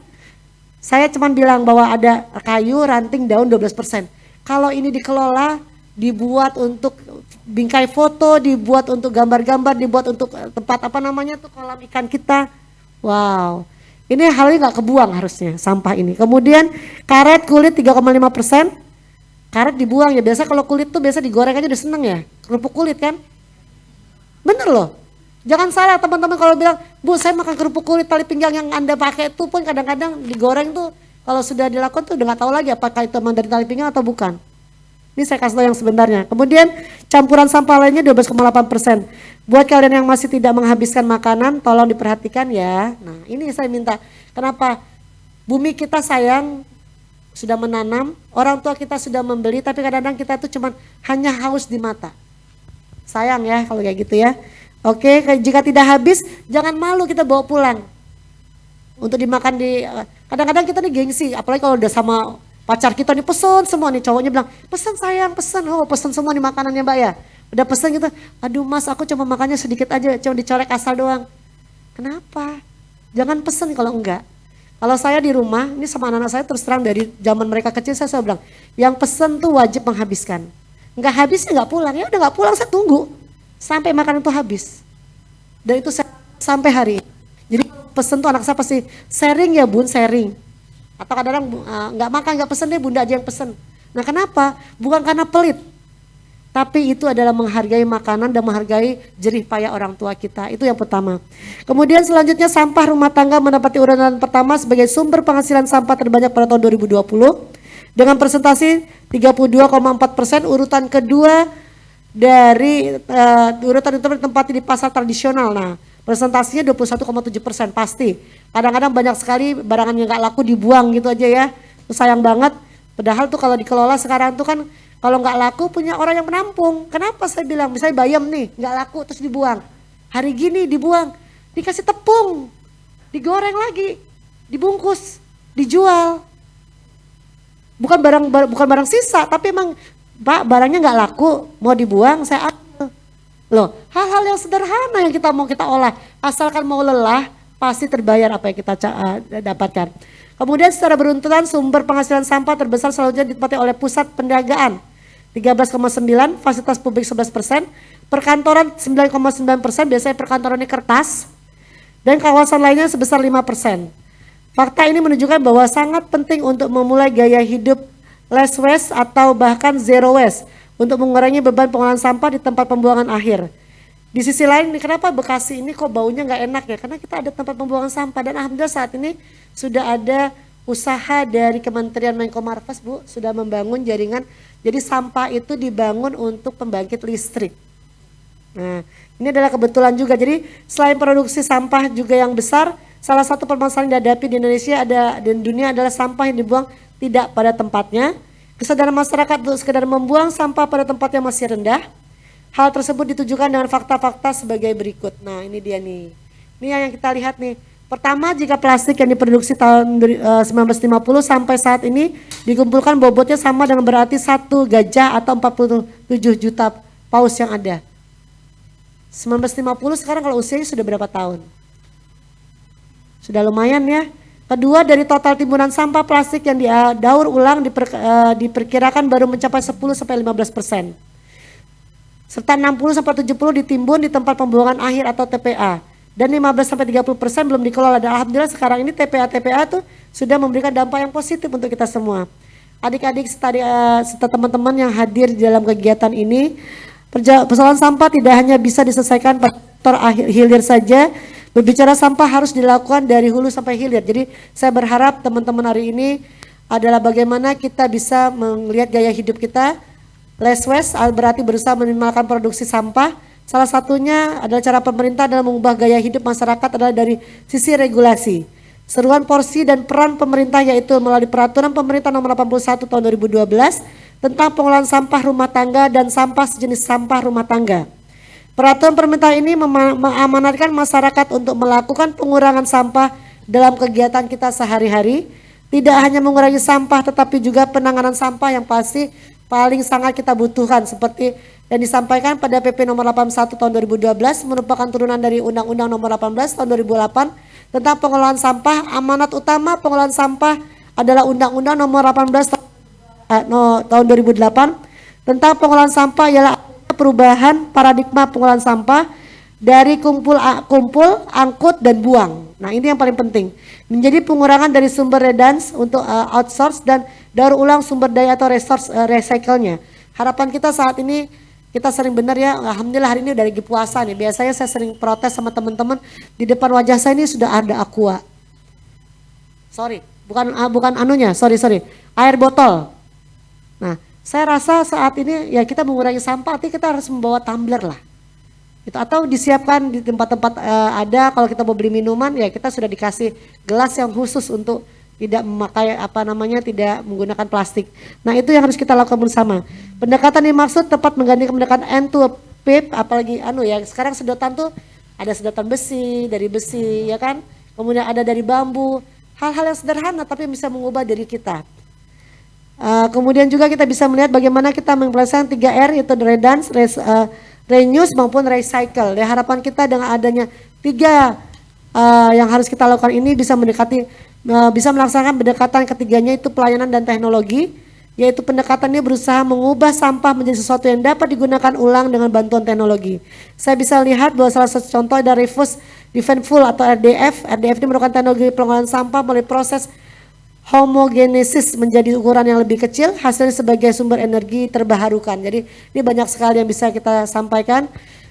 Saya cuma bilang bahwa ada kayu, ranting, daun 12%. Kalau ini dikelola, dibuat untuk bingkai foto, dibuat untuk gambar-gambar, dibuat untuk tempat kolam ikan kita. Wow, ini hal ini nggak kebuang harusnya sampah ini. Kemudian karet kulit 3,5%. Karet dibuang ya, biasa kalau kulit tuh biasa digoreng aja udah seneng ya, kerupuk kulit kan. Bener loh. Jangan salah teman-teman kalau bilang, Bu saya makan kerupuk kulit tali pinggang yang Anda pakai itu pun kadang-kadang digoreng tuh kalau sudah dilakukan tuh udah gak tahu lagi apakah itu emang dari tali pinggang atau bukan. Ini saya kasih tahu yang sebenarnya. Kemudian campuran sampah lainnya 12,8%. Buat kalian yang masih tidak menghabiskan makanan tolong diperhatikan ya. Nah ini saya minta, kenapa bumi kita sayang sudah menanam, orang tua kita sudah membeli tapi kadang-kadang kita tuh cuman hanya haus di mata. Sayang ya kalau kayak gitu ya. Oke, jika tidak habis, jangan malu kita bawa pulang. Untuk dimakan kadang-kadang kita nih gengsi, apalagi kalau udah sama pacar kita nih pesen semua nih, cowoknya bilang, pesen sayang, pesen, oh pesen semua nih makanannya Mbak ya. Udah pesen gitu, aduh mas aku cuma makannya sedikit aja, cuma dicolek asal doang. Kenapa? Jangan pesen kalau enggak. Kalau saya di rumah, ini sama anak-anak saya terus terang dari zaman mereka kecil saya selalu bilang, yang pesen tuh wajib menghabiskan. Enggak habis ya enggak pulang, ya udah enggak pulang saya tunggu. Sampai makanan itu habis. Dan itu sampai hari ini. Jadi pesen tuh anak saya pasti sharing ya bun, sharing. Atau kadang-kadang nggak makan, nggak pesen deh bunda aja yang pesen. Nah kenapa? Bukan karena pelit. Tapi itu adalah menghargai makanan dan menghargai jerih payah orang tua kita. Itu yang pertama. Kemudian selanjutnya sampah rumah tangga menempati urutan pertama sebagai sumber penghasilan sampah terbanyak pada tahun 2020. Dengan presentasi 32,4%, urutan kedua dari urutan itu ditempati di pasar tradisional. Nah, presentasinya 21,7% pasti. Kadang-kadang banyak sekali barangan yang nggak laku dibuang gitu aja ya. Itu sayang banget. Padahal tuh kalau dikelola sekarang tuh kan kalau nggak laku punya orang yang menampung. Kenapa saya bilang misalnya bayam nih nggak laku terus dibuang. Hari gini dibuang, dikasih tepung, digoreng lagi, dibungkus, dijual. Bukan barang sisa, tapi emang Pak barangnya nggak laku, mau dibuang saya ambil. Loh, hal-hal yang sederhana yang kita olah, asalkan mau lelah, pasti terbayar apa yang kita dapatkan. Kemudian secara berurutan sumber penghasilan sampah terbesar selanjutnya ditempati oleh pusat perdagangan 13,9, fasilitas publik 11%, perkantoran 9,9%, biasanya perkantoran ini kertas, dan kawasan lainnya sebesar 5%. Fakta ini menunjukkan bahwa sangat penting untuk memulai gaya hidup less waste atau bahkan zero waste untuk mengurangi beban pengolahan sampah di tempat pembuangan akhir. Di sisi lain, kenapa Bekasi ini kok baunya nggak enak ya? Karena kita ada tempat pembuangan sampah dan alhamdulillah saat ini sudah ada usaha dari Kementerian Menko Marves, Bu, sudah membangun jaringan. Jadi sampah itu dibangun untuk pembangkit listrik. Nah, ini adalah kebetulan juga. Jadi selain produksi sampah juga yang besar, salah satu permasalahan yang dihadapi di Indonesia dan dunia adalah sampah yang dibuang tidak pada tempatnya. Kesadaran masyarakat untuk sekedar membuang sampah pada tempatnya masih rendah. Hal tersebut ditujukan dengan fakta-fakta sebagai berikut. Nah, ini dia nih. Ini yang kita lihat nih. Pertama, jika plastik yang diproduksi tahun 1950 sampai saat ini dikumpulkan bobotnya sama dengan berarti 1 gajah atau 47 juta paus yang ada. 1950 sekarang kalau usianya sudah berapa tahun? Sudah lumayan ya. Kedua, dari total timbunan sampah plastik yang didaur ulang diperkirakan baru mencapai 10-15%. Serta 60-70 ditimbun di tempat pembuangan akhir atau TPA. Dan 15-30% belum dikelola. Dan alhamdulillah sekarang ini TPA tuh sudah memberikan dampak yang positif untuk kita semua. Adik-adik serta teman-teman yang hadir di dalam kegiatan ini, persoalan sampah tidak hanya bisa diselesaikan pada sektor hilir saja. Berbicara sampah harus dilakukan dari hulu sampai hilir. Jadi saya berharap teman-teman hari ini adalah bagaimana kita bisa melihat gaya hidup kita less waste, berarti berusaha meminimalkan produksi sampah. Salah satunya adalah cara pemerintah dalam mengubah gaya hidup masyarakat adalah dari sisi regulasi. Seruan porsi dan peran pemerintah yaitu melalui peraturan pemerintah nomor 81 tahun 2012 tentang pengolahan sampah rumah tangga dan sampah sejenis sampah rumah tangga. Peraturan pemerintah ini mengamanatkan masyarakat untuk melakukan pengurangan sampah dalam kegiatan kita sehari-hari. Tidak hanya mengurangi sampah tetapi juga penanganan sampah yang pasti paling sangat kita butuhkan seperti yang disampaikan pada PP nomor 81 tahun 2012 merupakan turunan dari Undang-Undang nomor 18 tahun 2008 tentang pengolahan sampah. Amanat utama pengolahan sampah adalah Undang-Undang nomor 18 tahun 2008 tentang pengolahan sampah ialah perubahan paradigma pengolahan sampah dari kumpul, angkut dan buang. Nah, ini yang paling penting. Menjadi pengurangan dari sumber redundans untuk outsource dan daur ulang sumber daya atau resource recycle-nya. Harapan kita saat ini kita sering benar ya, alhamdulillah hari ini udah lagi puasa nih. Biasanya saya sering protes sama teman-teman, di depan wajah saya ini sudah ada aqua. Bukan anunya, sorry. Air botol. Nah, saya rasa saat ini ya kita mengurangi sampah, artinya kita harus membawa tumbler lah. Itu atau disiapkan di tempat-tempat ada kalau kita mau beli minuman ya kita sudah dikasih gelas yang khusus untuk tidak memakai tidak menggunakan plastik. Nah, itu yang harus kita lakukan bersama. Pendekatan yang maksud tepat menggantikan pendekatan end to pipe, apalagi sekarang sedotan tuh ada sedotan besi, dari besi ya kan. Kemudian ada dari bambu. Hal-hal yang sederhana tapi bisa mengubah diri kita. Kemudian juga kita bisa melihat bagaimana kita mengimplementasikan 3R yaitu redundance, reuse maupun recycle. Ya, harapan kita dengan adanya 3 yang harus kita lakukan ini bisa melaksanakan pendekatan ketiganya itu pelayanan dan teknologi, yaitu pendekatan ini berusaha mengubah sampah menjadi sesuatu yang dapat digunakan ulang dengan bantuan teknologi. Saya bisa lihat bahwa salah satu contoh dari Refuse Defense-Full atau RDF. RDF ini merupakan teknologi pengolahan sampah melalui proses homogenesis menjadi ukuran yang lebih kecil, hasilnya sebagai sumber energi terbarukan. Jadi ini banyak sekali yang bisa kita sampaikan.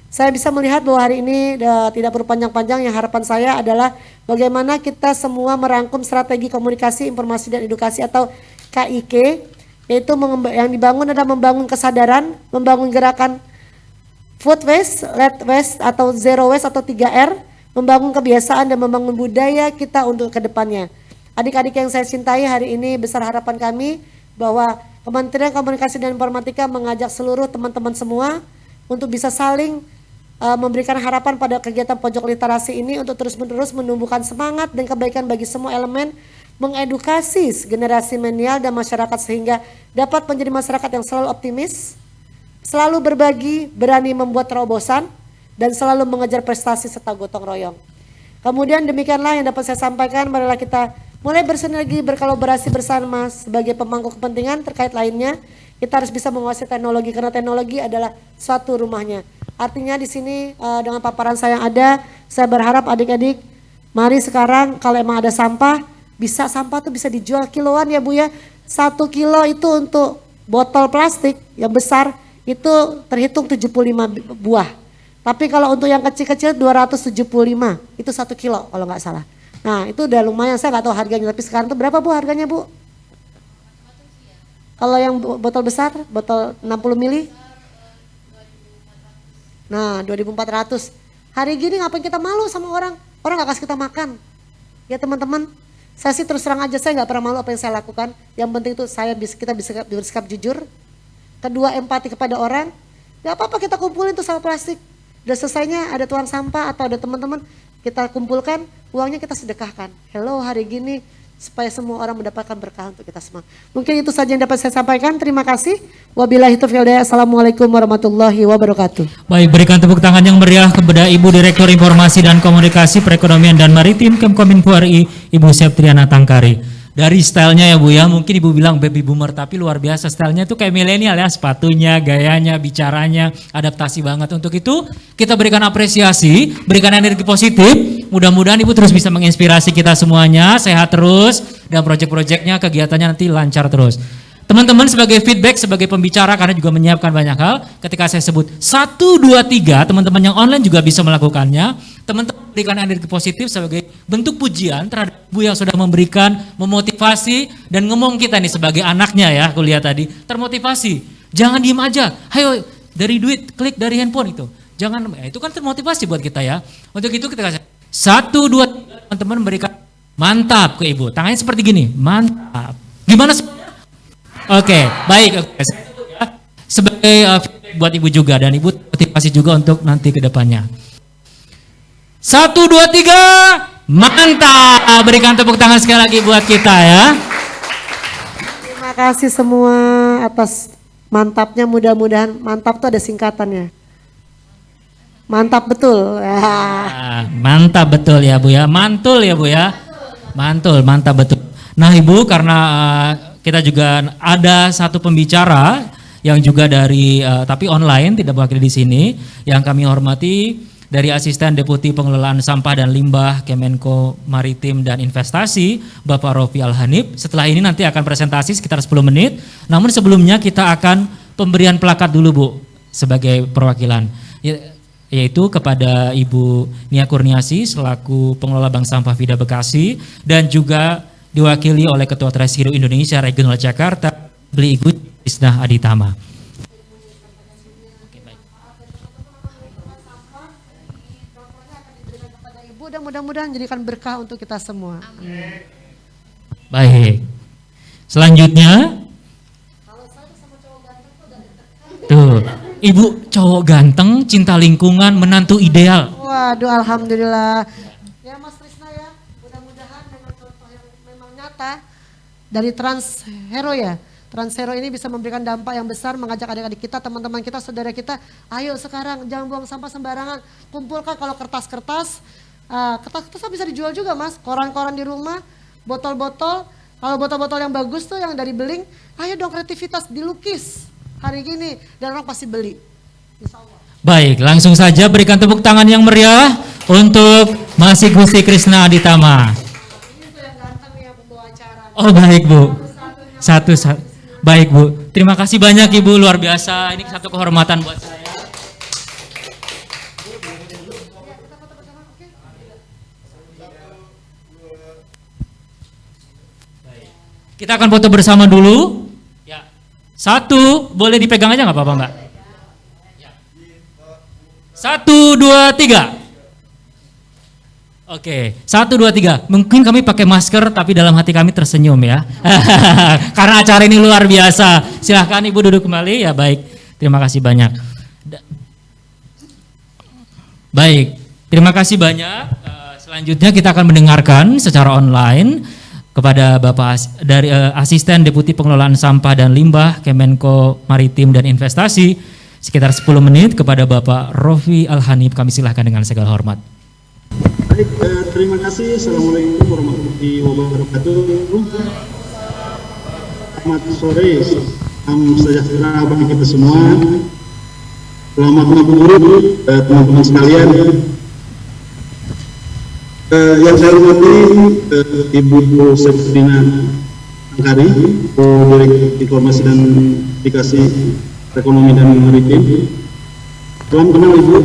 Saya bisa melihat bahwa hari ini tidak perlu panjang-panjang, yang harapan saya adalah bagaimana kita semua merangkum strategi komunikasi, informasi dan edukasi atau KIK, yaitu yang dibangun adalah membangun kesadaran, membangun gerakan food waste, lead waste atau zero waste atau 3R, membangun kebiasaan dan membangun budaya kita untuk kedepannya. Adik-adik yang saya cintai, hari ini besar harapan kami bahwa Kementerian Komunikasi dan Informatika mengajak seluruh teman-teman semua untuk bisa saling memberikan harapan pada kegiatan pojok literasi ini untuk terus-menerus menumbuhkan semangat dan kebaikan bagi semua elemen, mengedukasi generasi milenial dan masyarakat sehingga dapat menjadi masyarakat yang selalu optimis, selalu berbagi, berani membuat terobosan, dan selalu mengejar prestasi serta gotong royong. Kemudian demikianlah yang dapat saya sampaikan, marilah kita mulai bersinergi, berkolaborasi bersama sebagai pemangku kepentingan terkait lainnya. Kita harus bisa menguasai teknologi karena teknologi adalah suatu rumahnya. Artinya di sini dengan paparan saya yang ada, saya berharap adik-adik mari sekarang kalau emang ada sampah tuh bisa dijual kiloan ya Bu ya. 1 kilo itu untuk botol plastik yang besar itu terhitung 75 buah. Tapi kalau untuk yang kecil-kecil 275 itu 1 kilo kalau nggak salah. Nah itu udah lumayan, saya nggak tahu harganya, tapi sekarang tuh berapa Bu harganya Bu? Kalau yang botol besar, botol 60 mili? Nah 2.400. Hari gini ngapain kita malu sama orang? Orang gak kasih kita makan. Ya teman-teman, saya sih terus terang aja, saya gak pernah malu apa yang saya lakukan. Yang penting itu kita bisa bersikap jujur. Kedua, empati kepada orang. Gak apa-apa kita kumpulin tuh sampah plastik. Udah selesainya ada tuang sampah atau ada teman-teman, kita kumpulkan, uangnya kita sedekahkan. Hello, hari gini supaya semua orang mendapatkan berkah untuk kita semua. Mungkin itu saja yang dapat saya sampaikan. Terima kasih. Wabillahi taufiq wal hidayah. Assalamualaikum warahmatullahi wabarakatuh. Baik, berikan tepuk tangan yang meriah kepada Ibu Direktur Informasi dan Komunikasi Perekonomian dan Maritim Kemkominfo RI, Ibu Septriana Tangkari. Dari stylenya ya Bu ya, mungkin Ibu bilang baby boomer, tapi luar biasa stylenya itu kayak milenial ya, sepatunya, gayanya, bicaranya, adaptasi banget. Untuk itu kita berikan apresiasi, berikan energi positif, mudah-mudahan Ibu terus bisa menginspirasi kita semuanya, sehat terus, dan proyek-proyeknya, kegiatannya nanti lancar terus. Teman-teman sebagai feedback, sebagai pembicara karena juga menyiapkan banyak hal, ketika saya sebut 1, 2, 3, teman-teman yang online juga bisa melakukannya. Teman-teman berikan energi positif sebagai bentuk pujian terhadap Ibu yang sudah memberikan, memotivasi, dan ngomong kita nih sebagai anaknya ya, aku lihat tadi, termotivasi. Jangan diem aja, ayo dari duit, klik dari handphone itu. Jangan, ya itu kan termotivasi buat kita ya. Untuk itu kita kasih 1, 2, 3, teman-teman berikan mantap ke Ibu. Tangannya seperti gini, mantap. Gimana sebenarnya? Oke, baik. Oke. Sebagai feedback buat Ibu juga, dan Ibu motivasi juga untuk nanti ke depannya. 1, 2, 3, mantap. Berikan tepuk tangan sekali lagi buat kita ya. Terima kasih semua atas mantapnya, mudah-mudahan mantap tuh ada singkatannya. Mantap betul. Mantap betul ya Bu ya, mantul ya Bu ya. Mantul, mantap betul. Nah Ibu, karena kita juga ada satu pembicara yang juga dari tapi online, tidak mewakili di sini, yang kami hormati dari Asisten Deputi Pengelolaan Sampah dan Limbah Kemenko Maritim dan Investasi, Bapak Rofi Al-Hanif. Setelah ini nanti akan presentasi sekitar 10 menit. Namun sebelumnya kita akan pemberian plakat dulu Bu sebagai perwakilan. Yaitu kepada Ibu Nia Kurniasi selaku pengelola Bank Sampah Vida Bekasi, dan juga diwakili oleh Ketua Treasury Indonesia Regional Jakarta, Beli Ibu Krisna Aditama. Dan mudah-mudahan jadikan berkah untuk kita semua. Amin. Baik. Selanjutnya, tuh, Ibu cowok ganteng, cinta lingkungan, menantu ideal. Waduh, alhamdulillah. Ya Mas Krisna ya, mudah-mudahan dengan contoh yang memang nyata dari Transhero ya. Transhero ini bisa memberikan dampak yang besar, mengajak adik-adik kita, teman-teman kita, saudara kita, ayo sekarang jangan buang sampah sembarangan. Kumpulkan kalau kertas-kertas. Kertas bisa dijual juga Mas, koran-koran di rumah, botol-botol, kalau botol-botol yang bagus tuh yang dari beling, ayo dong kreativitas dilukis hari gini dan orang pasti beli. Insya Allah. Baik, langsung saja berikan tepuk tangan yang meriah untuk Mas Gusti Krisna Aditama. Ini tuh yang ganteng ya pembawa acara. Oh baik Bu, satu. Baik Bu, terima kasih banyak Ibu, luar biasa, ini satu kehormatan buat saya. Kita akan foto bersama dulu. Ya. 1, boleh dipegang aja nggak apa-apa Mbak? 1, 2, 3. Oke, 1, 2, 3. Mungkin kami pakai masker tapi dalam hati kami tersenyum ya. Karena acara ini luar biasa. Silahkan Ibu duduk kembali ya, baik. Terima kasih banyak. Baik, terima kasih banyak. Selanjutnya kita akan mendengarkan secara online kepada Bapak dari Asisten Deputi Pengelolaan Sampah dan Limbah Kemenko Maritim dan Investasi, sekitar 10 menit kepada Bapak Rofi Al-Hanif. Kami silahkan dengan segala hormat. Baik, terima kasih. Assalamualaikum warahmatullahi wabarakatuh. Selamat sore, salam sejahtera bagi kita semua. Selamat ngabuburit teman-teman sekalian. Yang saya hormati Ibu Septrina Angkari, Direktur Informasi dan Aplikasi Ekonomi dan Maritim. Salam kenal Ibu.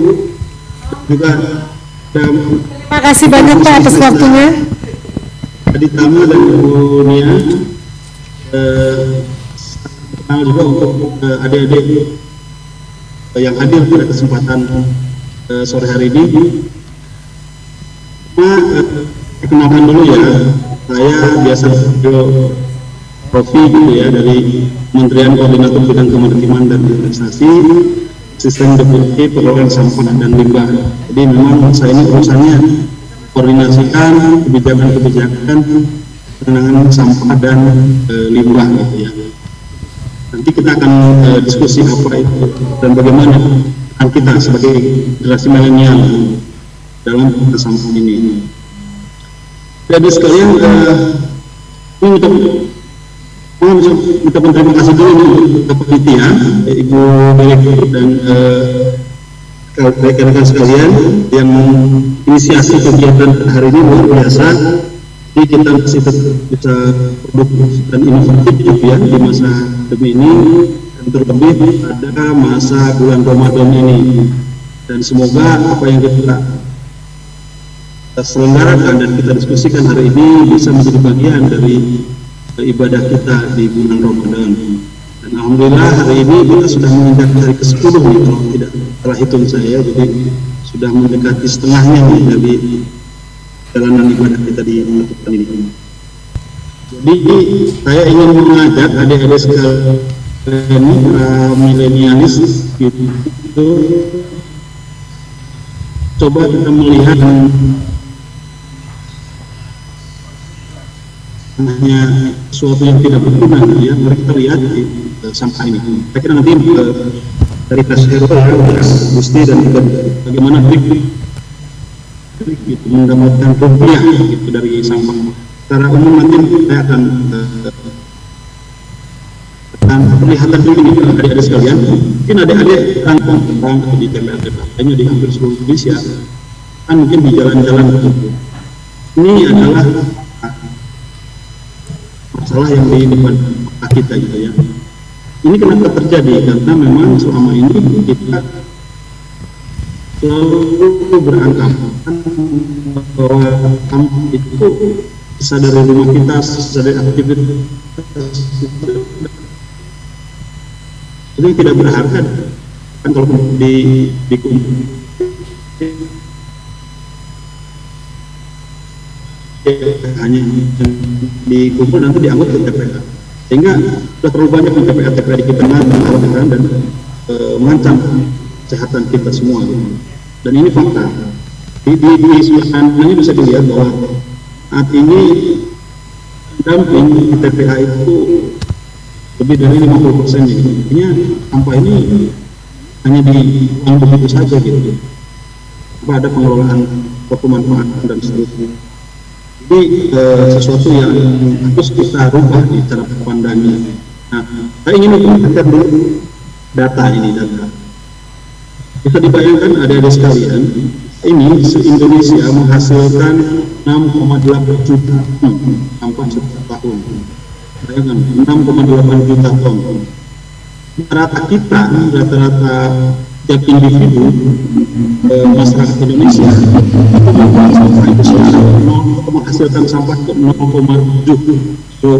Juga Terima kasih banyak Pak atas waktunya. Adik Tama dan Ibu Nia. Kenal juga untuk adik-adik yang hadir pada kesempatan sore hari ini. Kenalkan dulu ya, saya biasa Rofi gitu ya, dari Kementerian Koordinator Bidang Kemaritiman dan Investasi, Sistem Deputi Pengelolaan Sampah dan Limbah. Jadi memang saya ini urusannya koordinasikan kebijakan-kebijakan penanganan sampah dan limbah gitu ya. Nanti kita akan diskusi apa itu dan bagaimana peran kita sebagai generasi milenial dalam sampah ini. Jadi sekalian ini ucapkan terima kasih dulu untuk panitia, Ibu Direktur dan rekan-rekan sekalian yang inisiasi kegiatan hari ini luar biasa. Jadi kita masih bisa produktif dan inovatif gitu ya di masa pandemi ini, dan terlebih pada masa bulan Ramadan ini. Dan semoga apa yang kita selenggarakan dan kita diskusikan hari ini bisa menjadi bagian dari ibadah kita di bulan Ramadan. Dan alhamdulillah hari ini kita sudah menginjak hari ke-10 nih, kalau tidak salah hitung saya, jadi sudah mendekati setengahnya nih dari perjalanan ibadah kita di bulan ini. Jadi saya ingin mengajak adik-adik sekalian milenialis gitu, coba kita melihat hanya sesuatu yang tidak berguna ya, mereka lihat di sampah ini. Saya kira nanti dari tes Eropa Gusti dan juga bagaimana trik gitu, mendapatkan rupiah gitu dari sampah. Secara umum nanti saya akan perlihatkan dulu nih adik-adik sekalian. Mungkin adik-adik rangkum tentang di TPA-TPA hanya di hampir seluruh Indonesia kan, mungkin di jalan-jalan tertentu. Ini adalah masalah yang di depan mata kita gitu ya. Ini kenapa terjadi? Karena memang selama ini kita selalu beranggapan bahwa sampah itu bisa dari rumah kita, bisa dari aktivitas. Jadi tidak berharga kan kalau di hanya dikumpul nanti diangkut ke TPA, sehingga sudah terlalu banyak TPA di kita dan mengancam kesehatan kita semua gitu. Dan ini fakta di sebenarnya bisa dilihat bahwa saat ini dumping di TPA itu lebih dari 50% gitu. Artinya sampah ini hanya dibuang begitu saja gitu, apa ada pengelolaan pemanfaatan dan seterusnya. Jadi sesuatu yang harus kita rubah di cara pandangnya. Nah, saya ingin memperhatikan dulu data ini. Bisa dibayangkan adik-adik sekalian, ini se-Indonesia menghasilkan 6,8 juta ton sampah setiap tahun. Bayangkan 6,8 juta ton. Rata kita, rata-rata tiap individu masyarakat Indonesia itu menghasilkan sampah ke 0,7. So,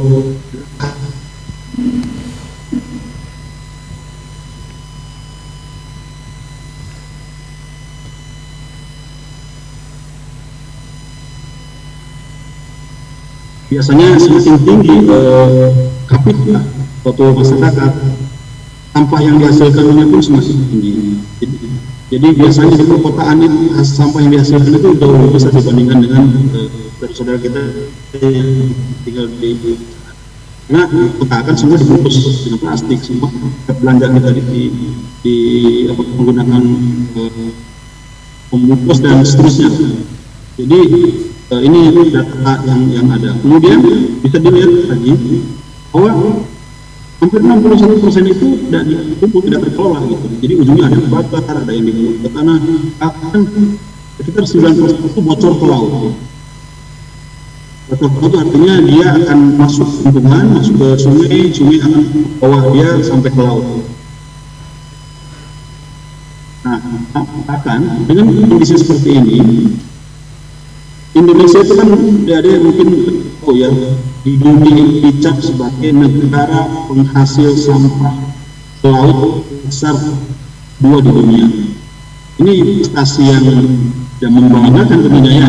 biasanya semakin tinggi kapita total masyarakat, sampah yang dihasilkannya pun semakin tinggi. Jadi biasanya di perkotaan itu sampah yang dihasilkan itu jauh lebih besar dibandingkan dengan saudara kita yang tinggal di Karena kita akan semua dibungkus dengan plastik, semua belanja kita menggunakan pembungkus dan seterusnya. Jadi ini data yang ada. Kemudian bisa dilihat lagi bahwa hampir 61% itu tidak terkelola gitu. Jadi ujungnya ada yang bakar, ada yang dibuang ke tanah, akan sekitar 9% itu bocor ke laut. Bocor ke laut itu artinya dia akan masuk lingkungan, masuk ke sungai, sungai akan bawa dia sampai ke laut. Nah, akan dengan kondisi seperti ini, Indonesia itu kan ada mungkin di dunia dicap sebagai negara penghasil sampah laut besar 2 di dunia. Ini prestasi yang membanggakan tentunya ya.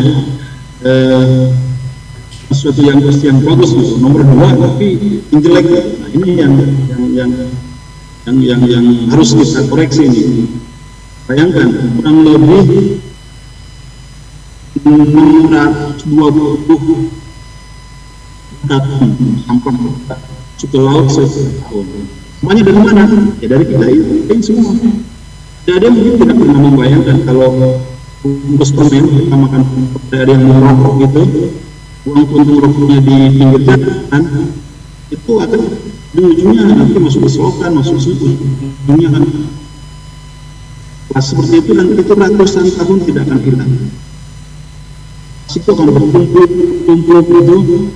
Sesuatu yang bagus gitu. Nomor 2 tapi jelek. Nah, ini yang harus kita koreksi ini. Bayangkan kurang lebih 620 sampah masuk ke laut setiap tahun. Semuanya dari mana? Ya dari kita ini semua. Jadi dia mungkin tidak pernah membayangkan kalau bungkus permen kita makan dari yang merokok gitu, uang puntung rokoknya di pinggir jalan, itu akan di ujungnya nanti masuk ke selokan, masuk ke ujungnya kan. Nah, seperti itu dan itu ratusan tahun tidak akan hilang. Itu akan berkumpul itu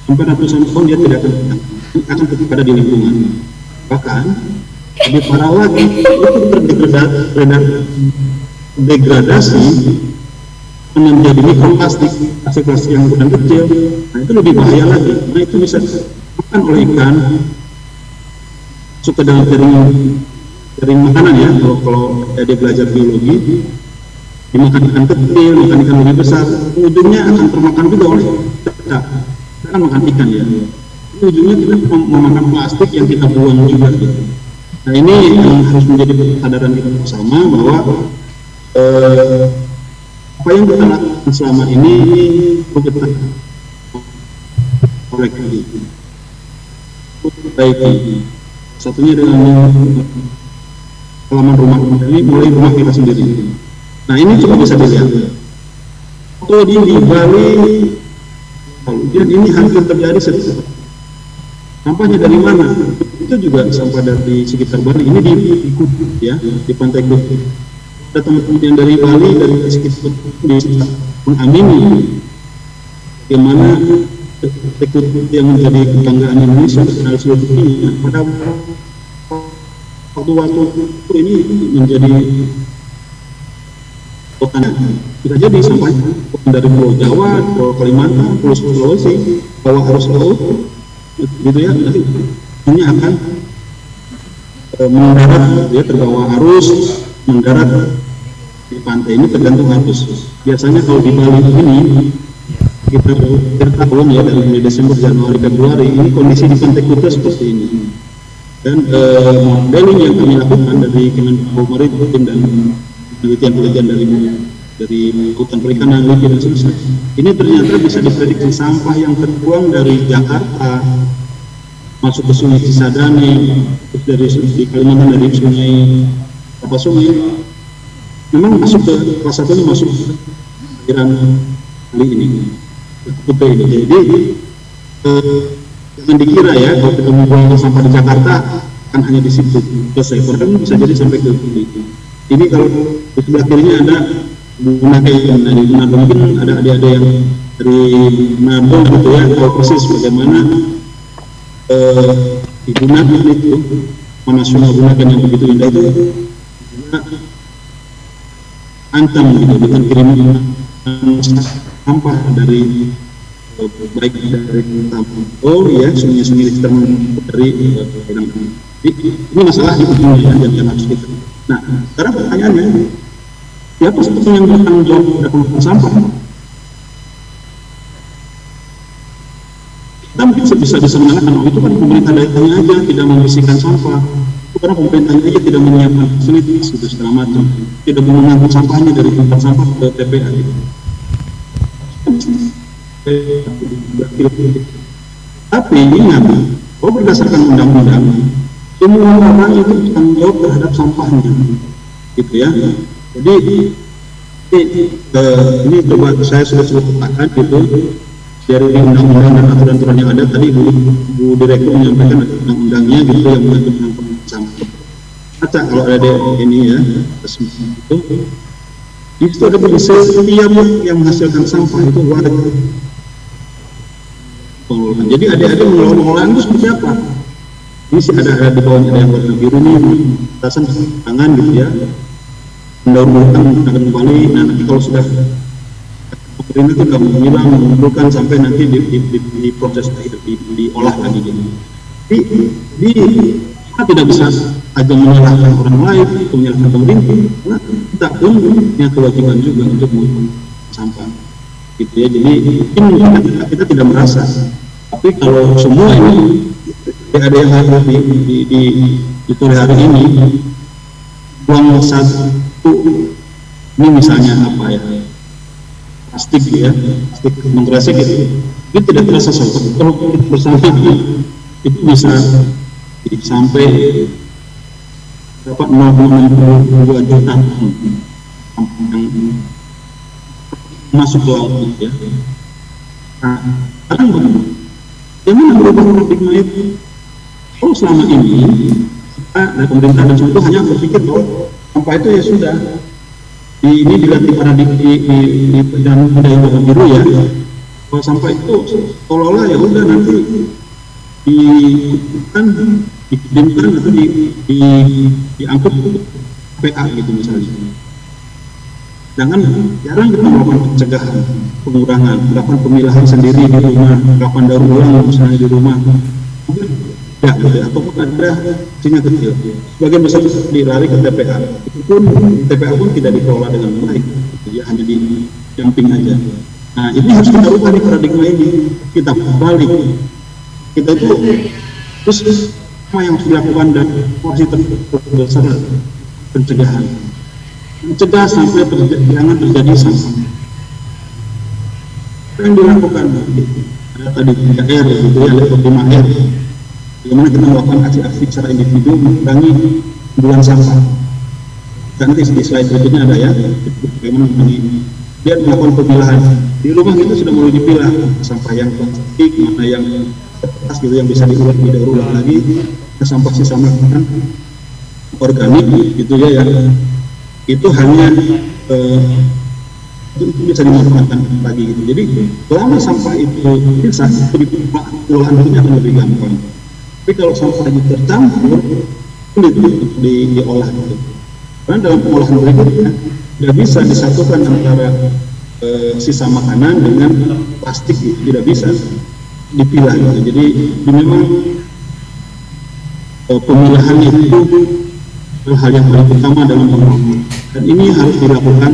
sampai ratusan tahun dia tidak akan tetap ada di lingkungan. Bahkan lebih parah lagi itu terdegradasi menjadi mikroplastik, plastik yang ukuran kecil. Nah itu lebih bahaya lagi. Nah itu bisa dimakan oleh ikan, masuk ke dalam jaring makanan ya. Kalau dia belajar biologi, dimakan ikan kecil, makan ikan lebih besar, ujungnya akan termakan juga oleh kita akan makan ikan ya. Ujungnya kita memakan plastik yang kita buang juga gitu. Nah ini yang harus menjadi kesadaran kita bersama bahwa apa yang kita lakukan selama ini kita koreksi, perbaiki. Satunya dengan halaman rumah ini mulai rumah kita sendiri. Nah ini coba bisa dilihat. Kalau di Bali, kemudian ini hampir terjadi setiap. Sampahnya dari mana? Itu juga sampah dari sekitar Bali. Ini di Kudus ya, di Pantai Kudus. Ada teman-teman yang dari Bali dari sekitar mengamini bagaimana Pantai Kudus yang menjadi kebanggaan Indonesia dan seluruh dunia. Pada waktu ini menjadi bukan bisa jadi sampahnya dari Pulau Jawa, Pulau Kalimantan, Pulau Sulawesi, bawa arus laut, gitu ya. Nanti ini akan mendarat, ya terbawa arus, mendarat di pantai ini tergantung arus. Biasanya kalau di Bali ini kita tahun ya dari Desember, Januari, Februari ini kondisi di Pantai Kuta seperti ini. Dan modeling yang kami lakukan dari Kemenko Maritim dan penelitian dari hutan perikanan LIPI dan seterusnya, ini ternyata bisa diprediksi sampah yang terbuang dari Jakarta masuk ke Sungai Cisadane, terus di Kalimantan dari sungai memang masuk ke salah satunya masuk ke aliran kali ini Kuta ini. Jadi jangan dikira ya kalau kita membuang sampah di Jakarta kan hanya di situ selesai, bahkan bisa jadi sampai ke itu. Ini kalau di sebelah kirinya ada Bunaken, nah di Manado mungkin ada yang dari Manado gitu ya, tahu persis bagaimana di Bunaken itu, mana sungai Bunaken yang begitu indah itu antam gitu, dengan kiriman sampah dari baik dari Tampol ya, sungai-sungai di sekitar dari ini masalah di dunia yang harus kita. Nah, sekarang pertanyaannya, siapa sebetulnya yang bertanggung jawab pada pengelolaan sampah? Kita mungkin bisa mengatakan, oh itu kan pemerintah daerahnya aja tidak membersihkan sampah, itu karena pemerintahnya aja tidak menyiapkan fasilitas gitu segala macam, tidak mengangkut sampahnya dari tempat sampah ke TPA gitu. Tapi ingat, kalau berdasarkan undang-undang, semua orang itu bertanggung jawab terhadap sampahnya, gitu ya. Jadi ini coba saya sudah katakan gitu dari undang-undang dan aturan-aturan yang ada tadi Bu Direktur menyampaikan undang-undangnya gitu yang mengatur tentang sampah. Baca kalau ada ini ya, itu ada berisi setiap yang menghasilkan sampah itu wajib pengelolaan. Jadi adik-adik mengelola pengelolaan itu seperti apa? Ini sih ada di bawahnya ada yang warna biru nih, batasan tangan gitu ya. Mendaur ulang akan kembali. Nah nanti kalau sudah pemerintah itu nggak menghilang, mengumpulkan sampai nanti di proses diolah lagi gitu. Di kita tidak bisa aja menyalahkan orang lain, atau menyalahkan pemerintah, karena kita pun punya kewajiban juga untuk mengumpulkan sampah. Gitu ya, jadi mungkin kita tidak merasa, tapi kalau semua ini ada yang harus di sore hari ini buang satu ini misalnya apa ya, plastik ya, plastik mengkresek gitu, itu tidak terasa satu. Kalau kita bersama itu bisa sampai dapat 0,62 juta yang masuk ke laut ya. Nah, sekarang bagaimana berubah paradigma itu? Kalau selama ini kita dan pemerintah dan semua itu hanya berpikir bahwa sampah itu ya sudah ini dilatih paradigma di perjalanan budaya biru ya. Kalau sampah itu seolah-olah ya udah nanti dikirimkan atau diangkut PA gitu misalnya. Jangan jarang kita melakukan pencegahan, pengurangan, melakukan pemilahan sendiri di rumah, melakukan daur ulang misalnya di rumah. Ya, gitu, ataupun ada sehingga kecil. Sebagian besar dilari ke TPA. Itu pun TPA pun tidak dikelola dengan baik, ya hanya di jumping aja. Nah, ini harus kita ubah di paradigma ini. Kita balik. Kita itu terus apa yang harus dilakukan dan porsi terbesar pencegahan. Mencegah sampai jangan terjadi sampah. Apa yang dilakukan? Ada tadi 3R gitu ya, ada 5R. Bagaimana kita melakukan aksi-aksi secara individu mengurangi pembuangan sampah. Nanti di slide berikutnya ada ya, bagaimana ini. Dia melakukan pemilahan. Di rumah itu sudah mulai dipilah sampah yang plastik, mana yang kertas gitu yang bisa didaur ulang lagi, sampah sisa makanan organik gitu ya yang itu hanya itu bisa dimanfaatkan lagi gitu. Jadi selama sampah itu bisa pengelolaan itu akan lebih gampang. Tapi kalau sampah itu tercampur sulit diolah gitu. Karena dalam pengolahan berikutnya tidak bisa disatukan antara sisa makanan dengan plastik gitu. Tidak bisa dipilah gitu. Jadi memang pemilahan itu hal yang paling utama dalam pengolahan. Dan ini harus dilakukan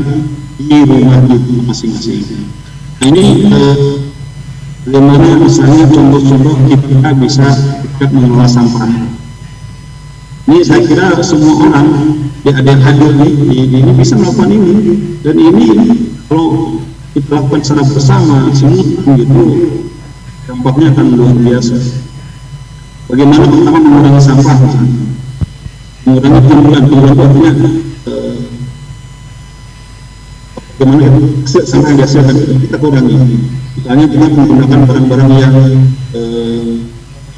di rumah itu masing-masing. Nah ini bagaimana misalnya contoh-contoh kita bisa mengelola sampah. Ini saya kira semua orang ada yang hadir ini bisa melakukan ini. Dan ini kalau kita lakukan secara bersama semua gitu, dampaknya akan luar biasa. Bagaimana pertama mengurangi sampah, mengurangi timbulan artinya bagaimana sampah yang dihasilkan kita kurangi. Misalnya kita menggunakan barang-barang yang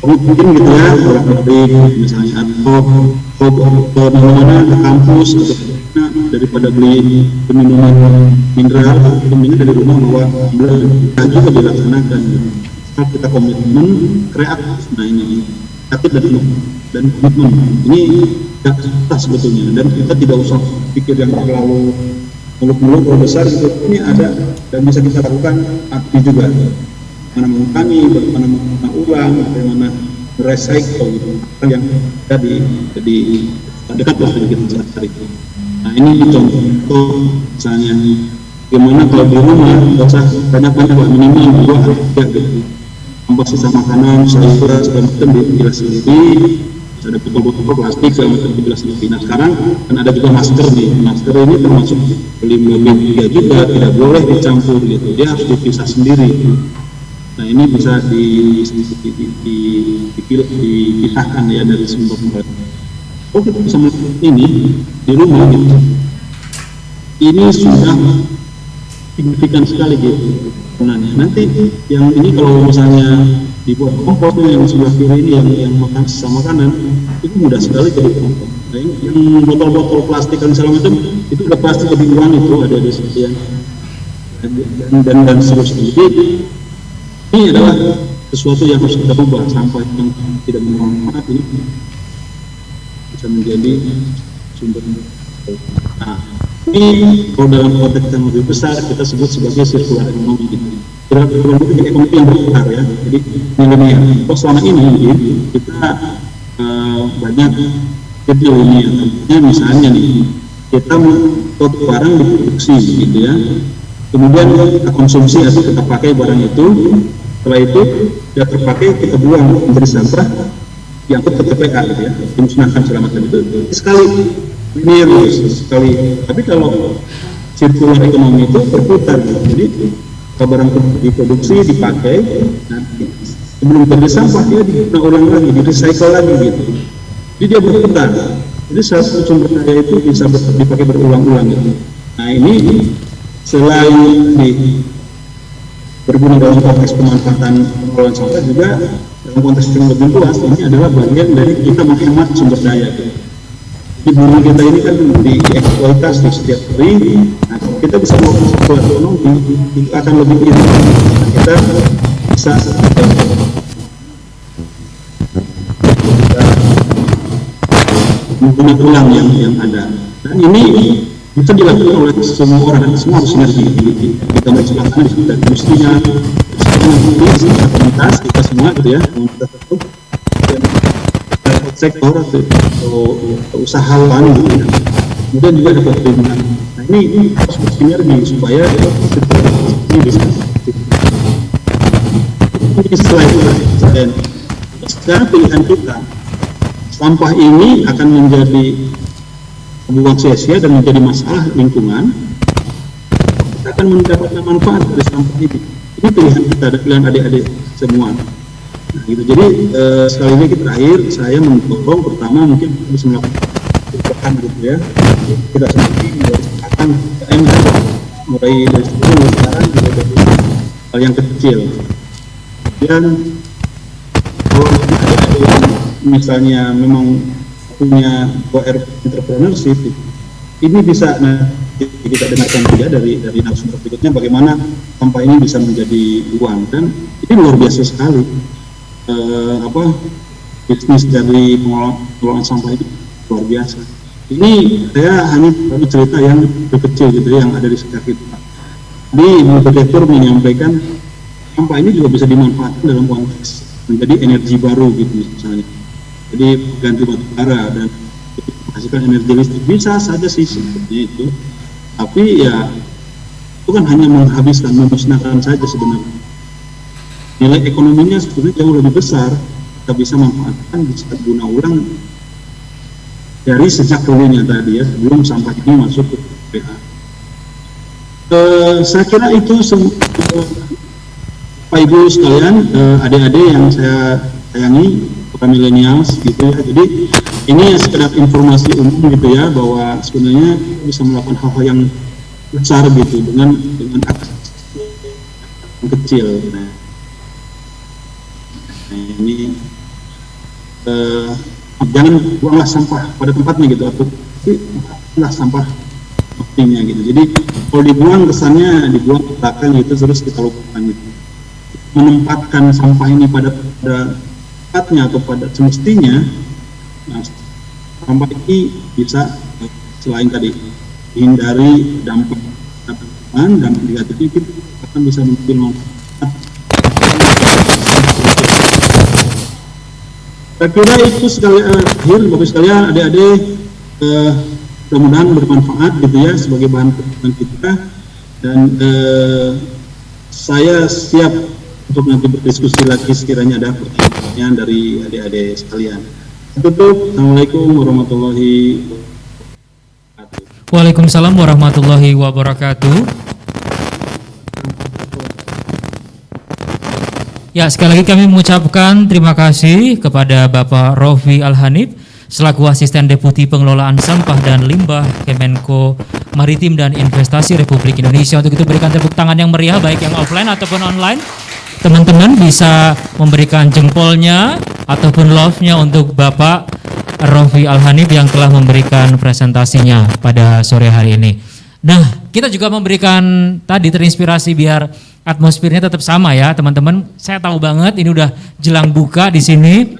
mungkin gitu ya, pabrik misalnya atau ke mana ke kampus atau daripada beli minuman mineral, mendingan dari rumah bawa belanja juga dilaksanakan. Saat kita komitmen kreatif, nah ini kreatif dan komitmen ini tidak susah sebetulnya, dan kita tidak usah pikir yang terlalu muluk-muluk kalau besar gitu. Ini ada dan bisa kita lakukan aktif juga, bagaimana mengurangi, bagaimana menggunakan ulang, bagaimana recycle gitu yang ada di dekat waktu kita cari. Nah ini contoh misalnya gimana kalau di rumah nggak usah banyak-banyak, minimal 2 atau 3 gitu. Sampah sisa makanan, sayuran segala macam dipilah sendiri. Ada botol-botol plastik segala macam dipilah sendiri. Nah sekarang kan ada juga masker nih. Masker ini termasuk beli mobil juga tidak boleh dicampur gitu. Dia harus dipisah sendiri. Nah ini bisa dipisahkan ya dari sumber-sumber. Oh kita bisa melakukan ini di rumah gitu. Ini sudah signifikan sekali gitu. Nanti yang ini kalau misalnya dibuat kompos yang sebelah kiri ini yang makan sisa makanan itu mudah sekali jadi kompos. Nah, yang botol-botol plastik dan segala macam itu udah pasti lebih uang itu ada di situ ya. Dan seterusnya. Jadi ini adalah sesuatu yang harus kita ubah. Sampah yang tidak bermanfaat ini bisa menjadi sumber. Nah, ini kalau dalam konteks yang lebih besar kita sebut sebagai sirkular ekonomi gitu. Sirkular ekonomi yang besar ya. Jadi milenial. Kalau selama ini kita banyak kecil ini ya. Misalnya nih kita suatu barang diproduksi gitu ya. Kemudian kita konsumsi atau kita pakai barang itu, setelah itu tidak terpakai kita buang menjadi sampah, diangkut ke TPA gitu ya, dimusnahkan segala macam itu. Sekali. Tapi kalau sirkular ekonomi itu berputar, gitu. Jadi kalau barang diproduksi, dipakai, nanti sebelum menjadi sampah dia digunakan ulang lagi, di recycle lagi gitu. Jadi dia berputar. Jadi satu sumber daya itu bisa dipakai berulang-ulang gitu. Nah ini selain berguna dalam konteks pemanfaatan pengelolaan sampah juga dalam konteks yang lebih luas ini adalah bagian dari kita menghemat sumber daya. Di bumi kita ini kan dieksploitasi setiap hari. Nah, kita bisa melakukan sirkular ekonomi itu akan lebih irit. Nah, kita bisa menggunakan ulang yang ada. Dan ini bisa dilakukan oleh semua orang dan semua harus sinergi. Kita menciptakan dan mestinya komunitas kita semua gitu ya, komunitas itu sektor atau usahawan gitu ya. Kemudian juga ada pemerintah. Nah ini harus bersinergi supaya ini bisa. Ini setelah itu dan sekarang pilihan kita sampah ini akan menjadi buang sia-sia dan menjadi masalah lingkungan. Kita akan mendapatkan manfaat dari sampah ini. Ini pilihan kita dan pilihan adik-adik semua. Nah, gitu. Jadi sekali lagi terakhir saya mendorong pertama mungkin bisa melakukan perubahan gitu ya. Tidak seperti akan mulai dari sekarang juga dari hal yang kecil. Dan kalau adik-adik yang misalnya memang punya entrepreneurship ini bisa kita dengarkan juga dari narasumber berikutnya bagaimana sampah ini bisa menjadi uang dan ini luar biasa sekali bisnis dari pengelolaan sampah itu luar biasa. Ini saya hanya cerita yang kecil gitu yang ada di sekitar kita. Di Direktur menyampaikan sampah ini juga bisa dimanfaatkan dalam konteks menjadi energi baru gitu misalnya. Jadi ganti batu bara dan menghasilkan energi listrik bisa saja sih seperti itu. Tapi ya itu kan hanya menghabiskan, memusnahkan saja sebenarnya. Nilai ekonominya sebenarnya jauh lebih besar. Kita bisa manfaatkan, bisa guna ulang dari sejak dulunya tadi ya, sebelum sampah ini masuk ke PA. Saya kira itu Pak Ibu sekalian, adik-adik yang saya sayangi, para milenials gitu ya. Jadi ini sekedar informasi umum gitu ya bahwa sebenarnya bisa melakukan hal-hal yang besar gitu dengan aksi yang kecil. Nah ini jangan buanglah sampah pada tempatnya gitu atau buanglah sampah waktunya gitu. Jadi kalau dibuang kesannya dibuang ke belakang gitu terus kita lupakan gitu. Menempatkan sampah ini pada tempatnya atau pada semestinya, nah, sampah ini bisa selain tadi hindari dampak negatif itu akan bisa menjadi manfaat. Saya kira itu akhir bagus sekalian adik-adik, mudah-mudahan bermanfaat gitu ya sebagai bahan pertimbangan kita dan saya siap untuk nanti berdiskusi lagi sekiranya ada pertanyaan dari adik-adik sekalian. Tutup. Assalamualaikum warahmatullahi wabarakatuh. Waalaikumsalam warahmatullahi wabarakatuh. Ya, sekali lagi kami mengucapkan terima kasih kepada Bapak Rofi Al-Hanif selaku Asisten Deputi Pengelolaan Sampah dan Limbah Kemenko Maritim dan Investasi Republik Indonesia. Untuk itu berikan tepuk tangan yang meriah baik yang offline ataupun online. Teman-teman bisa memberikan jempolnya ataupun love-nya untuk Bapak Rofi Al-Hanif yang telah memberikan presentasinya pada sore hari ini. Nah, kita juga memberikan tadi terinspirasi biar atmosfernya tetap sama ya teman-teman. Saya tahu banget ini udah jelang buka di sini.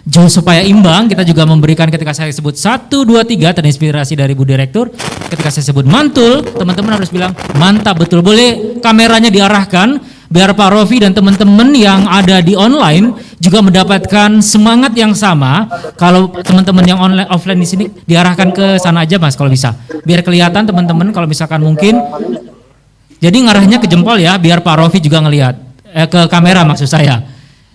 Jauh supaya imbang, kita juga memberikan ketika saya sebut 1, 2, 3 terinspirasi dari Bu Direktur. Ketika saya sebut mantul, teman-teman harus bilang mantap betul. Boleh kameranya diarahkan biar Pak Rofi dan teman-teman yang ada di online juga mendapatkan semangat yang sama. Kalau teman-teman yang online offline di sini diarahkan ke sana aja Mas kalau bisa. Biar kelihatan teman-teman kalau misalkan mungkin. Jadi ngarahnya ke jempol ya, biar Pak Rofi juga ngelihat ke kamera maksud saya.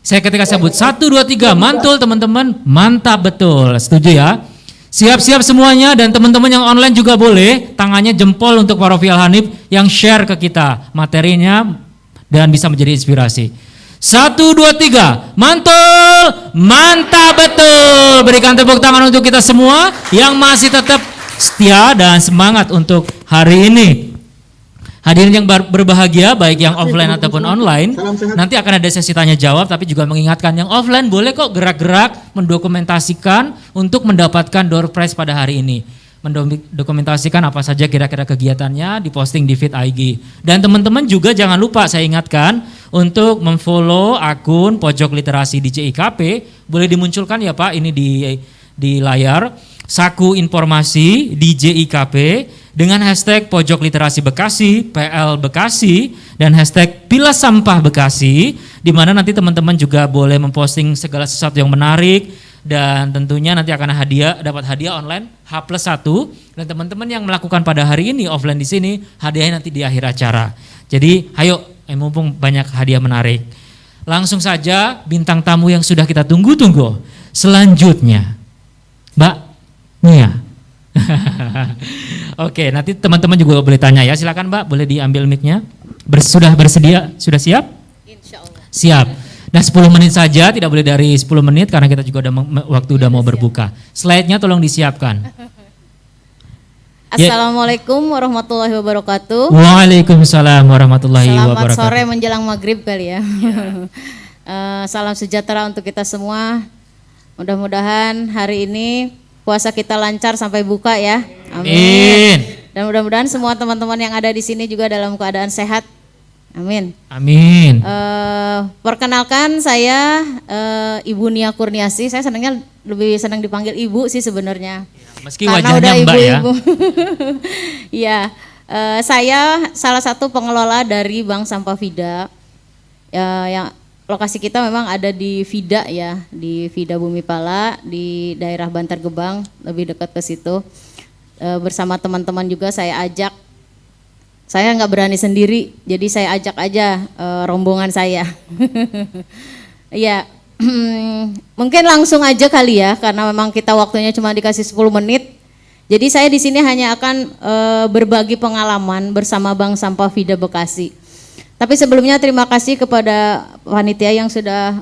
Saya ketika sebut 1, 2, 3 mantul teman-teman, mantap betul, setuju ya. Siap-siap semuanya dan teman-teman yang online juga boleh tangannya jempol untuk Pak Rofi Al-Hanif yang share ke kita materinya dan bisa menjadi inspirasi. 1, 2, 3 mantul, mantap betul. Berikan tepuk tangan untuk kita semua yang masih tetap setia dan semangat untuk hari ini. Hadirin yang berbahagia, baik yang offline ataupun online, nanti akan ada sesi tanya jawab, tapi juga mengingatkan yang offline boleh kok gerak-gerak mendokumentasikan untuk mendapatkan door prize pada hari ini. Mendokumentasikan apa saja kira-kira kegiatannya, diposting di feed IG. Dan teman-teman juga jangan lupa saya ingatkan untuk memfollow akun Pojok Literasi di JIKP, boleh dimunculkan ya Pak ini di layar, Saku Informasi di JIKP, dengan hashtag Pojok Literasi Bekasi, PL Bekasi, dan hashtag Pilas Sampah Bekasi, di mana nanti teman-teman juga boleh memposting segala sesuatu yang menarik, dan tentunya nanti akan dapat hadiah online H+1, dan teman-teman yang melakukan pada hari ini offline di sini, hadiahnya nanti di akhir acara. Jadi ayo, mumpung banyak hadiah menarik. Langsung saja bintang tamu yang sudah kita tunggu-tunggu. Selanjutnya, Mbak Nia. Oke, nanti teman-teman juga boleh tanya ya. Silakan Mbak, boleh diambil mic-nya. Sudah bersedia? Sudah siap? Insya Allah. Siap. Nah 10 menit saja, tidak boleh dari 10 menit karena kita juga waktu udah mau berbuka. Slide-nya tolong disiapkan. Assalamualaikum warahmatullahi wabarakatuh. Waalaikumsalam warahmatullahi wabarakatuh. Selamat sore menjelang maghrib kali ya. Salam sejahtera untuk kita semua. Mudah-mudahan hari ini puasa kita lancar sampai buka ya. Amin. Dan mudah-mudahan semua teman-teman yang ada di sini juga dalam keadaan sehat. Amin. Amin. Perkenalkan saya Ibu Nia Kurniasi. Saya lebih senang dipanggil Ibu sih sebenarnya. Meski karena wajahnya udah Mbak ibu-ibu. Iya. Saya salah satu pengelola dari Bank Sampah Vida. Yang lokasi kita memang ada di Vida ya, di Vida Bumi Pala di daerah Bantar Gebang, lebih dekat ke situ. Bersama teman-teman juga saya ajak. Saya nggak berani sendiri, jadi saya ajak aja rombongan saya. Iya, mungkin langsung aja kali ya, karena memang kita waktunya cuma dikasih 10 menit. Jadi saya di sini hanya akan berbagi pengalaman bersama Bank Sampah Vida Bekasi. Tapi sebelumnya terima kasih kepada panitia yang sudah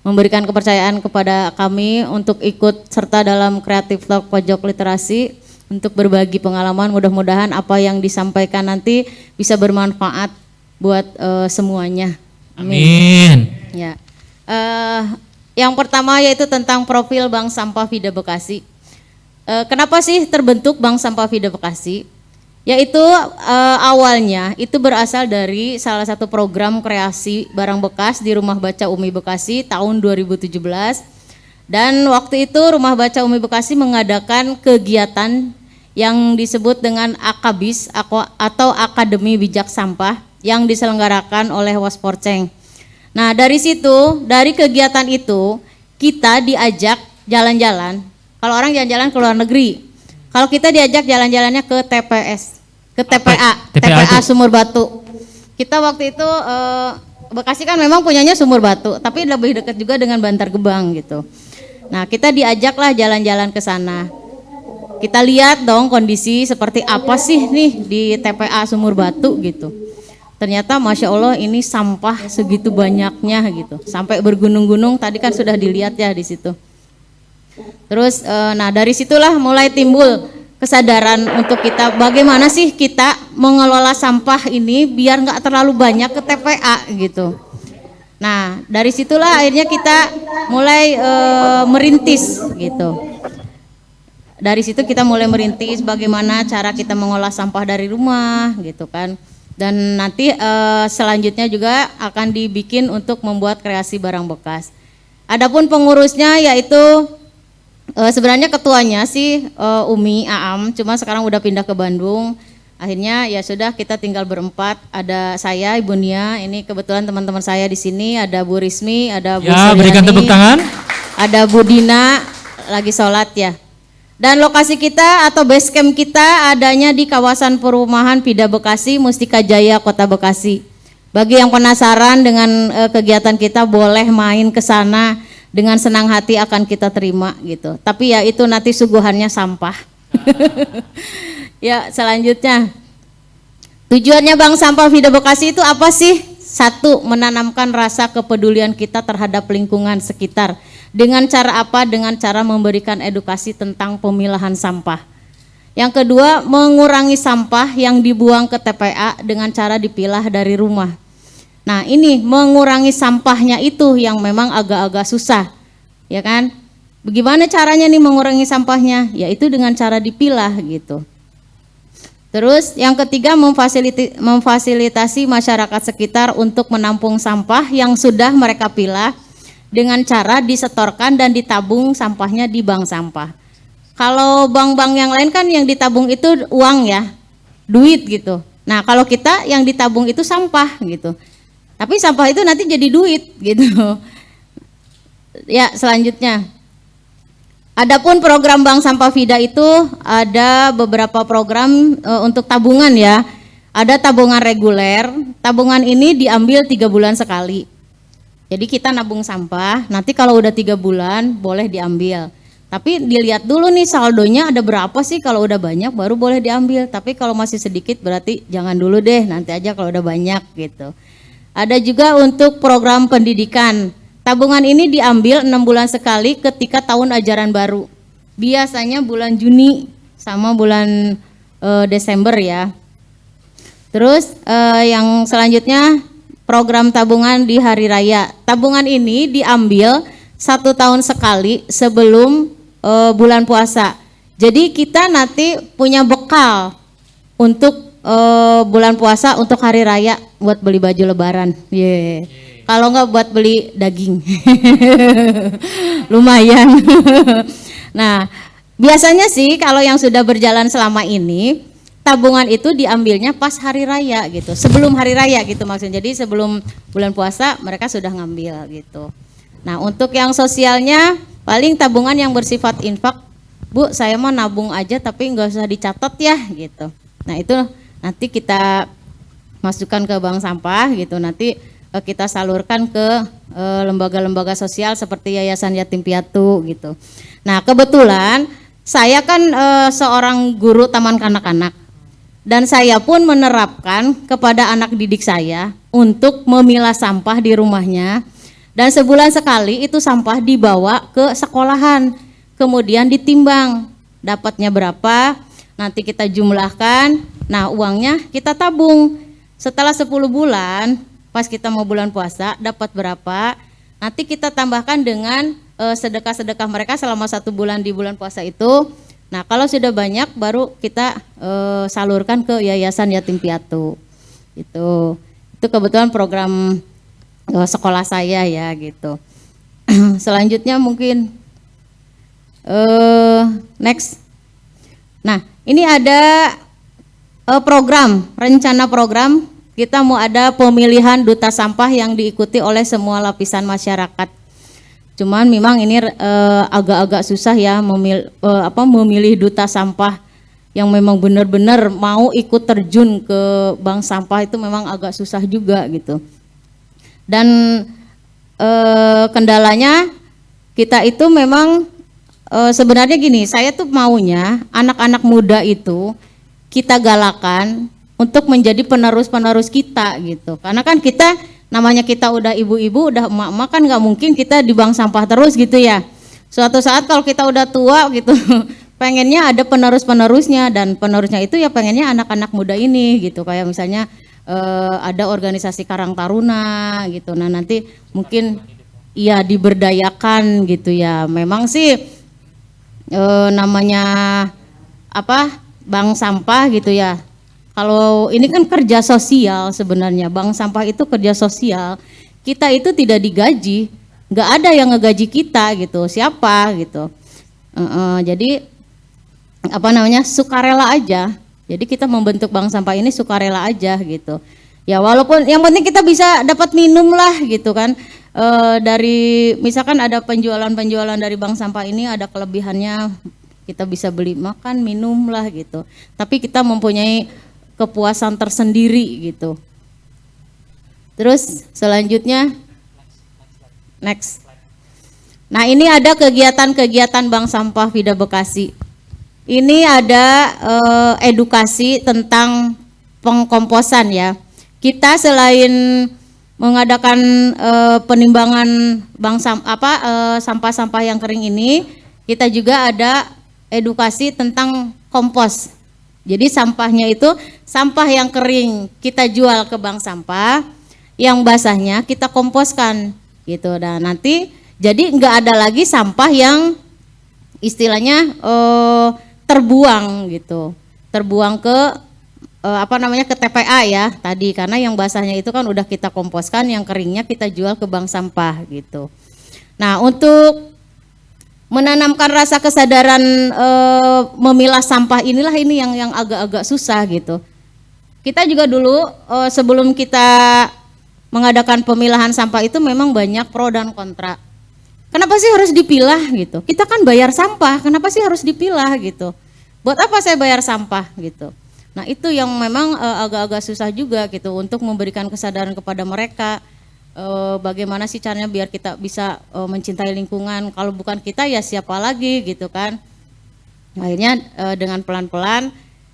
memberikan kepercayaan kepada kami untuk ikut serta dalam Creative Talk Pojok Literasi untuk berbagi pengalaman. Mudah-mudahan apa yang disampaikan nanti bisa bermanfaat buat semuanya. Amin. Ya. Yang pertama yaitu tentang profil Bank Sampah Vida Bekasi. Kenapa sih terbentuk Bank Sampah Vida Bekasi? Yaitu awalnya itu berasal dari salah satu program kreasi barang bekas di Rumah Baca Umi Bekasi tahun 2017. Dan waktu itu Rumah Baca Umi Bekasi mengadakan kegiatan yang disebut dengan AKBIS atau Akademi Bijak Sampah yang diselenggarakan oleh Wasporceng. Nah dari situ, dari kegiatan itu kita diajak jalan-jalan. Kalau orang jalan-jalan ke luar negeri, kalau kita diajak jalan-jalannya ke TPS, ke TPA Sumur Batu. Kita waktu itu Bekasi kan memang punyanya Sumur Batu, tapi lebih dekat juga dengan Bantar Gebang gitu. Nah kita diajaklah jalan-jalan ke sana. Kita lihat dong kondisi seperti apa sih nih di TPA Sumur Batu gitu. ternyata Masya Allah ini sampah segitu banyaknya gitu, sampai bergunung-gunung tadi kan sudah dilihat ya di situ. Terus nah dari situlah mulai timbul kesadaran untuk kita bagaimana sih kita mengelola sampah ini biar nggak terlalu banyak ke TPA gitu. Nah dari situlah akhirnya kita mulai merintis gitu. Dari situ kita mulai merintis bagaimana cara kita mengolah sampah dari rumah gitu kan. Dan nanti selanjutnya juga akan dibikin untuk membuat kreasi barang bekas. Adapun pengurusnya yaitu sebenarnya ketuanya sih Umi Aam, cuma sekarang udah pindah ke Bandung. Akhirnya ya sudah kita tinggal berempat. Ada saya, Ibu Nia, ini kebetulan teman-teman saya di sini. Ada Bu Rismi, ada Bu Ya, Suryani, berikan tepuk tangan. ada Bu Dina lagi sholat ya. Dan lokasi kita atau base camp kita adanya di kawasan perumahan Vida Bekasi, Mustika Jaya, Kota Bekasi. Bagi yang penasaran dengan kegiatan kita boleh main ke sana, dengan senang hati akan kita terima gitu. Tapi ya itu nanti suguhannya sampah. Ya selanjutnya, tujuannya Bank Sampah Vida Bekasi itu apa sih? Satu, menanamkan rasa kepedulian kita terhadap lingkungan sekitar. Dengan cara apa? Dengan cara memberikan edukasi tentang pemilahan sampah. Yang kedua, mengurangi sampah yang dibuang ke TPA dengan cara dipilah dari rumah. Nah ini mengurangi sampahnya itu yang memang agak-agak susah, ya kan? Bagaimana caranya nih mengurangi sampahnya? Yaitu dengan cara dipilah gitu. Terus yang ketiga, memfasilitasi masyarakat sekitar untuk menampung sampah yang sudah mereka pilah dengan cara disetorkan dan ditabung sampahnya di bank sampah. Kalau bank-bank yang lain kan yang ditabung itu uang ya, duit gitu. Nah kalau kita yang ditabung itu sampah gitu. Tapi sampah itu nanti jadi duit gitu. Ya selanjutnya. Adapun program Bank Sampah Vida itu ada beberapa program untuk tabungan ya. Ada tabungan reguler, tabungan ini diambil 3 bulan sekali. Jadi kita nabung sampah, nanti kalau udah 3 bulan boleh diambil. Tapi dilihat dulu nih saldonya ada berapa sih, kalau udah banyak baru boleh diambil. Tapi kalau masih sedikit berarti jangan dulu deh, nanti aja kalau udah banyak gitu. Ada juga untuk program pendidikan. Tabungan ini diambil 6 bulan sekali ketika tahun ajaran baru. Biasanya bulan Juni sama bulan Desember ya. Terus yang selanjutnya program tabungan di hari raya. Tabungan ini diambil 1 tahun sekali sebelum bulan puasa. Jadi kita nanti punya bekal untuk bulan puasa, untuk hari raya buat beli baju lebaran. Kalau nggak buat beli daging. Lumayan. Nah, biasanya sih kalau yang sudah berjalan selama ini tabungan itu diambilnya pas hari raya gitu, sebelum hari raya gitu maksudnya. Jadi sebelum bulan puasa mereka sudah ngambil gitu. Nah untuk yang sosialnya paling tabungan yang bersifat infak, Bu saya mau nabung aja tapi nggak usah dicatat ya gitu. Nah itu nanti kita masukkan ke bank sampah gitu, nanti kita salurkan ke lembaga-lembaga sosial seperti Yayasan Yatim Piatu gitu. Nah kebetulan saya kan seorang guru taman kanak-kanak. Dan saya pun menerapkan kepada anak didik saya untuk memilah sampah di rumahnya. Dan sebulan sekali itu sampah dibawa ke sekolahan. Kemudian ditimbang, dapatnya berapa, nanti kita jumlahkan. Nah uangnya kita tabung. Setelah 10 bulan, pas kita mau bulan puasa, dapat berapa, nanti kita tambahkan dengan sedekah-sedekah mereka selama 1 bulan di bulan puasa itu. Nah kalau sudah banyak baru kita salurkan ke Yayasan Yatim Piatu. Itu kebetulan program sekolah saya ya gitu. Selanjutnya mungkin next. Nah ini ada rencana program kita mau ada pemilihan duta sampah yang diikuti oleh semua lapisan masyarakat. Cuman memang ini agak-agak susah ya memilih duta sampah yang memang benar-benar mau ikut terjun ke bank sampah, itu memang agak susah juga gitu. Dan kendalanya kita itu memang sebenarnya gini, saya tuh maunya anak-anak muda itu kita galakan untuk menjadi penerus-penerus kita gitu. Karena kan kita namanya kita udah ibu-ibu, udah emak-emak kan nggak mungkin kita di bank sampah terus gitu ya. Suatu saat kalau kita udah tua gitu, pengennya ada penerus-penerusnya, dan penerusnya itu ya pengennya anak-anak muda ini gitu. Kayak misalnya ada organisasi Karang Taruna gitu. Nah nanti mungkin iya diberdayakan gitu ya. Memang sih namanya apa bank sampah gitu ya. Kalau ini kan kerja sosial sebenarnya, bank sampah itu kerja sosial. Kita itu tidak digaji, nggak ada yang ngegaji kita gitu. Siapa gitu. Jadi apa namanya sukarela aja. Jadi kita membentuk bank sampah ini sukarela aja gitu. Ya walaupun yang penting kita bisa dapat minum lah gitu kan. Dari misalkan ada penjualan dari bank sampah ini ada kelebihannya, kita bisa beli makan minum lah gitu. Tapi kita mempunyai kepuasan tersendiri gitu. Terus selanjutnya next. Nah ini ada kegiatan-kegiatan bank sampah Vida Bekasi. Ini ada edukasi tentang pengkomposan ya. Kita selain mengadakan penimbangan sampah-sampah yang kering ini, kita juga ada edukasi tentang kompos. Jadi sampahnya itu sampah yang kering kita jual ke bank sampah, yang basahnya kita komposkan gitu. Dan nanti jadi nggak ada lagi sampah yang istilahnya terbuang gitu, terbuang ke ke TPA ya tadi, karena yang basahnya itu kan udah kita komposkan, yang keringnya kita jual ke bank sampah gitu. Nah untuk menanamkan rasa kesadaran memilah sampah inilah ini yang agak-agak susah gitu. Kita juga dulu sebelum kita mengadakan pemilahan sampah itu memang banyak pro dan kontra. Kenapa sih harus dipilah gitu? Kita kan bayar sampah, kenapa sih harus dipilah gitu? Buat apa saya bayar sampah gitu? Nah itu yang memang agak-agak susah juga gitu untuk memberikan kesadaran kepada mereka. Bagaimana sih caranya biar kita bisa mencintai lingkungan? Kalau bukan kita ya siapa lagi gitu kan? Akhirnya dengan pelan-pelan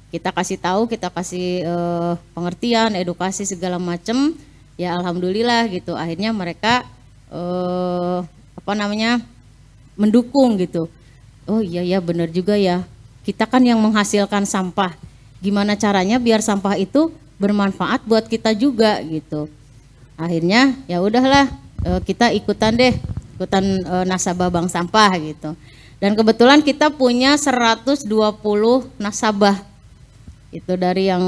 kita kasih tahu, kita kasih pengertian, edukasi segala macam. Ya alhamdulillah gitu. Akhirnya mereka mendukung gitu. Oh iya benar juga ya. Kita kan yang menghasilkan sampah. Gimana caranya biar sampah itu bermanfaat buat kita juga gitu. Akhirnya ya udahlah kita ikutan nasabah bank sampah gitu. Dan kebetulan kita punya 120 nasabah. Itu dari yang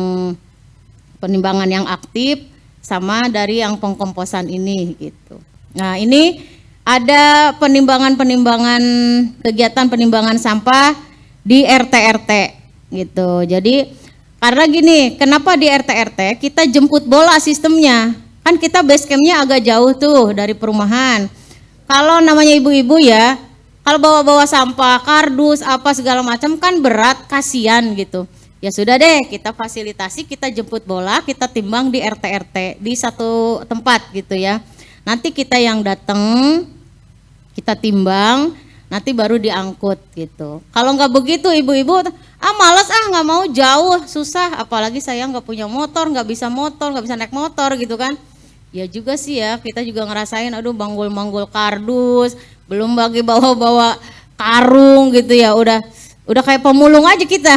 penimbangan yang aktif sama dari yang pengkomposan ini gitu. Nah, ini ada penimbangan kegiatan penimbangan sampah di RT-RT gitu. Jadi karena gini, kenapa di RT-RT kita jemput bola sistemnya? Kan kita base campnya agak jauh tuh dari perumahan. Kalau namanya ibu-ibu ya, kalau bawa-bawa sampah, kardus, apa segala macam kan berat, kasihan gitu. Ya sudah deh, kita fasilitasi, kita jemput bola, kita timbang di RT-RT di satu tempat gitu ya. Nanti kita yang datang, kita timbang, nanti baru diangkut gitu. Kalau nggak begitu ibu-ibu, malas nggak mau jauh, susah. Apalagi saya nggak punya motor, nggak bisa naik motor gitu kan. Ya juga sih ya, kita juga ngerasain, aduh manggul-manggul kardus, belum bagi bawa-bawa karung gitu ya, udah kayak pemulung aja kita.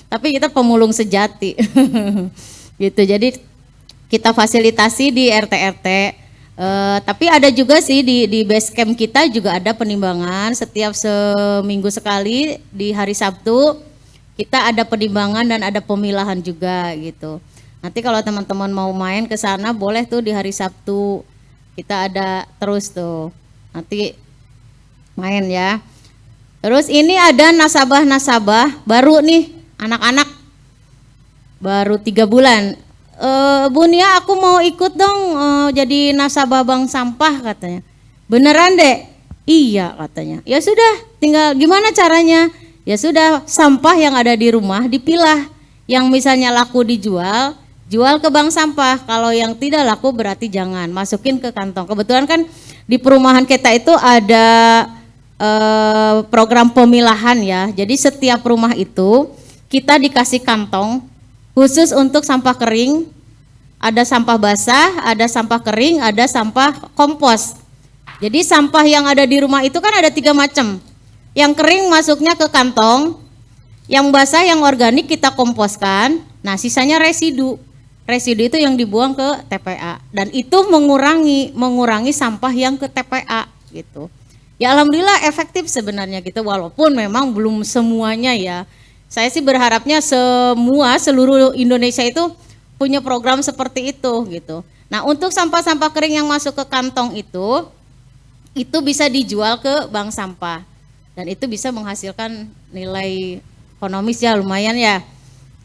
Tapi kita pemulung sejati. Gitu. Jadi kita fasilitasi di RT-RT. Tapi ada juga sih di base camp kita juga ada penimbangan setiap seminggu sekali di hari Sabtu. Kita ada penimbangan dan ada pemilahan juga gitu. Nanti kalau teman-teman mau main ke sana boleh tuh di hari Sabtu. Kita ada terus tuh. Nanti main ya. Terus ini ada nasabah-nasabah baru nih, anak-anak baru 3 bulan. Bu Nia, aku mau ikut dong jadi nasabah bank sampah katanya. Beneran dek? Iya katanya. Ya sudah, tinggal gimana caranya? Ya sudah, sampah yang ada di rumah dipilah. Yang misalnya laku dijual, jual ke bank sampah. Kalau yang tidak laku berarti jangan, masukin ke kantong. Kebetulan kan di perumahan kita itu ada program pemilahan ya. Jadi setiap rumah itu kita dikasih kantong khusus untuk sampah kering, ada sampah basah, ada sampah kering, ada sampah kompos. Jadi sampah yang ada di rumah itu kan ada 3 macam. Yang kering masuknya ke kantong, yang basah yang organik kita komposkan, nah sisanya residu. Residu itu yang dibuang ke TPA dan itu mengurangi sampah yang ke TPA gitu. Ya alhamdulillah efektif sebenarnya gitu, walaupun memang belum semuanya ya. Saya sih berharapnya seluruh Indonesia itu punya program seperti itu gitu. Nah untuk sampah-sampah kering yang masuk ke kantong itu bisa dijual ke bank sampah dan itu bisa menghasilkan nilai ekonomis ya lumayan ya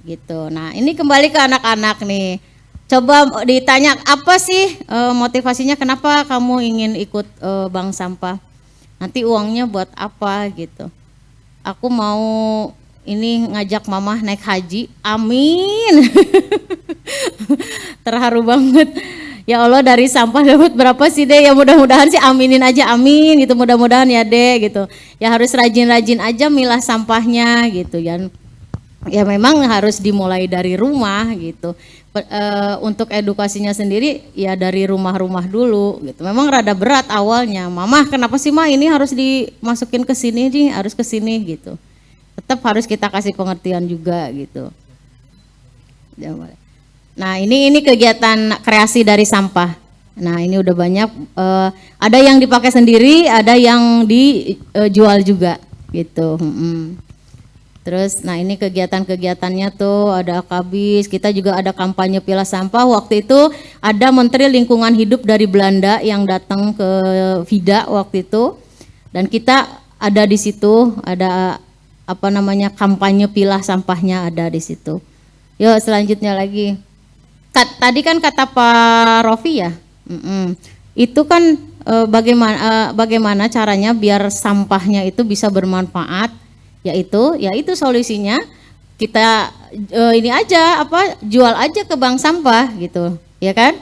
gitu. Nah ini kembali ke anak-anak nih, coba ditanya apa sih motivasinya kenapa kamu ingin ikut bank sampah, nanti uangnya buat apa gitu. Aku mau ini ngajak mama naik haji, amin. Terharu banget. Ya Allah dari sampah dapat berapa sih deh, ya mudah-mudahan sih aminin aja, amin gitu, mudah-mudahan ya deh gitu. Ya harus rajin-rajin aja milah sampahnya gitu ya. Ya memang harus dimulai dari rumah gitu. Untuk edukasinya sendiri ya dari rumah-rumah dulu gitu. Memang rada berat awalnya, mama kenapa sih mah ini harus dimasukin ke sini nih, harus ke sini gitu. Tetap harus kita kasih pengertian juga gitu. Nah ini kegiatan kreasi dari sampah. Nah ini udah banyak, ada yang dipakai sendiri, ada yang dijual juga gitu. Terus nah ini kegiatan-kegiatannya tuh ada akabis, kita juga ada kampanye pilah sampah. Waktu itu ada Menteri Lingkungan Hidup dari Belanda yang datang ke Vida waktu itu. Dan kita ada di situ, ada kampanye pilah sampahnya ada di situ. Yuk selanjutnya lagi. Tadi kan kata Pak Rofi ya, itu kan bagaimana caranya biar sampahnya itu bisa bermanfaat, yaitu solusinya kita ini aja jual aja ke bank sampah gitu, ya kan?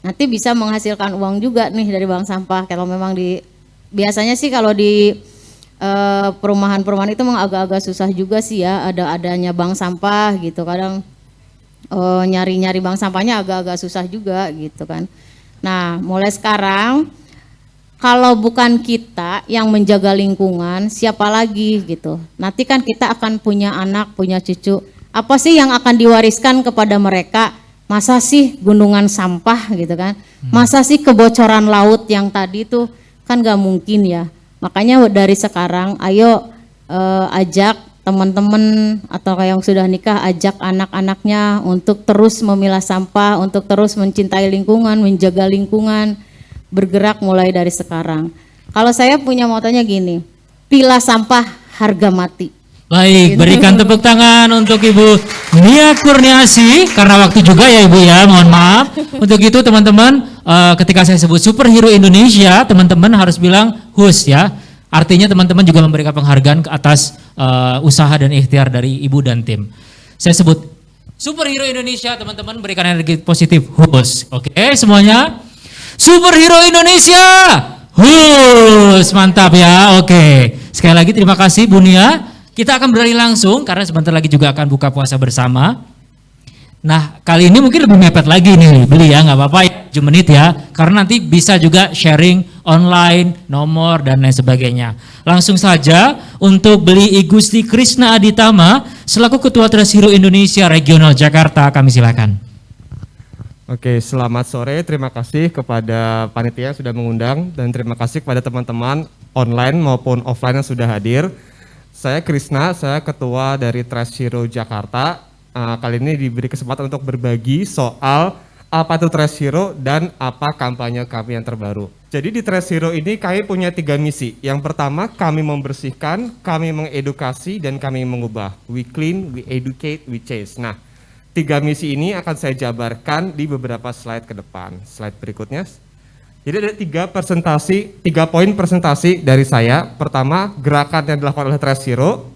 Nanti bisa menghasilkan uang juga nih dari bank sampah. Kalau memang biasanya sih kalau di perumahan-perumahan itu memang agak-agak susah juga sih ya, adanya bank sampah gitu, kadang nyari-nyari bank sampahnya agak-agak susah juga gitu kan. Nah mulai sekarang kalau bukan kita yang menjaga lingkungan, siapa lagi gitu. Nanti kan kita akan punya anak, punya cucu, apa sih yang akan diwariskan kepada mereka? Masa sih gunungan sampah gitu kan, masa sih kebocoran laut yang tadi tuh kan gak mungkin ya. Makanya dari sekarang ayo ajak teman-teman atau yang sudah nikah, ajak anak-anaknya untuk terus memilah sampah, untuk terus mencintai lingkungan, menjaga lingkungan, bergerak mulai dari sekarang. Kalau saya punya motonya gini, pilah sampah harga mati. Baik, berikan tepuk tangan untuk Ibu Nia Kurniasi, karena waktu juga ya Ibu ya, mohon maaf. Untuk itu teman-teman, ketika saya sebut superhero Indonesia, teman-teman harus bilang HUS ya. Artinya teman-teman juga memberikan penghargaan ke atas usaha dan ikhtiar dari Ibu dan tim. Saya sebut superhero Indonesia, teman-teman berikan energi positif HUS. Oke, semuanya. Superhero Indonesia HUS, mantap ya. Oke, sekali lagi terima kasih Bu Nia. Kita akan beralih langsung karena sebentar lagi juga akan buka puasa bersama. Nah kali ini mungkin lebih mepet lagi nih beli ya, nggak apa-apa ya 7 menit ya, karena nanti bisa juga sharing online, nomor dan lain sebagainya. Langsung saja untuk beli I Gusti Krisna Aditama selaku Ketua Trashero Indonesia Regional Jakarta, kami silakan. Oke, selamat sore, terima kasih kepada panitia yang sudah mengundang dan terima kasih kepada teman-teman online maupun offline yang sudah hadir. Saya Krisna, saya Ketua dari Trashero Jakarta. Kali ini diberi kesempatan untuk berbagi soal apa itu Trashero dan apa kampanye kami yang terbaru. Jadi di Trashero ini kami punya 3 misi. Yang pertama, kami membersihkan, kami mengedukasi, dan kami mengubah. We clean, we educate, we change. Nah, 3 misi ini akan saya jabarkan di beberapa slide ke depan. Slide berikutnya. Jadi ada 3 poin presentasi dari saya. Pertama, gerakan yang dilakukan oleh Trashero,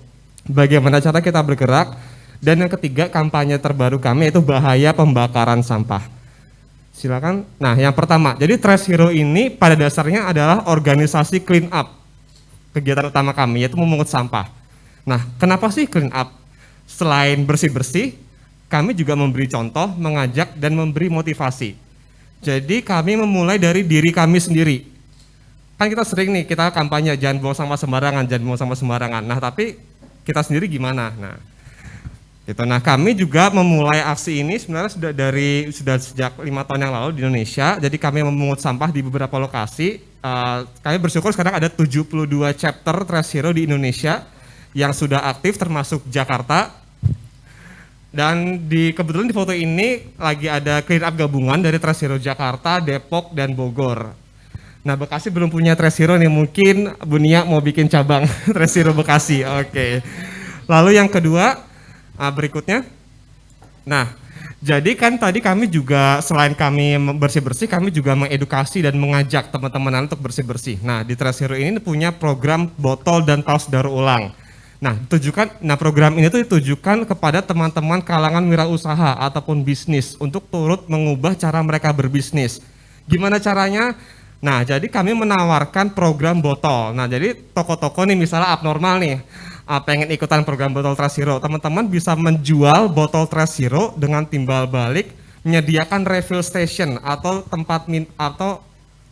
bagaimana cara kita bergerak, dan yang ketiga, kampanye terbaru kami yaitu bahaya pembakaran sampah. Silakan. Nah, yang pertama, jadi Trashero ini pada dasarnya adalah organisasi clean up. Kegiatan utama kami yaitu memungut sampah. Nah, kenapa sih clean up? Selain bersih-bersih, kami juga memberi contoh, mengajak, dan memberi motivasi. Jadi kami memulai dari diri kami sendiri. Kan kita sering nih, kita kampanye jangan buang sampah sembarangan, jangan buang sampah sembarangan. Nah tapi kita sendiri gimana? Nah, gitu. Nah kami juga memulai aksi ini sebenarnya sudah sejak 5 tahun yang lalu di Indonesia. Jadi kami memungut sampah di beberapa lokasi. Kami bersyukur sekarang ada 72 chapter Trash Hero di Indonesia yang sudah aktif termasuk Jakarta. Dan kebetulan di foto ini lagi ada clean up gabungan dari Trash Hero Jakarta, Depok, dan Bogor. Nah Bekasi belum punya Trash Hero nih, mungkin Bu Nia mau bikin cabang Trash Hero Bekasi. Oke. Lalu yang kedua, berikutnya. Nah, jadi kan tadi kami juga selain kami bersih-bersih, kami juga mengedukasi dan mengajak teman-teman untuk bersih-bersih. Nah di Trash Hero ini punya program botol dan tas daur ulang. Nah, program ini tuh ditujukan kepada teman-teman kalangan wirausaha ataupun bisnis untuk turut mengubah cara mereka berbisnis. Gimana caranya? Nah, jadi kami menawarkan program botol. Nah, jadi toko-toko nih misalnya abnormal nih, pengen ikutan program botol Trash Hero, teman-teman bisa menjual botol Trash Hero dengan timbal balik, menyediakan refill station atau tempat atau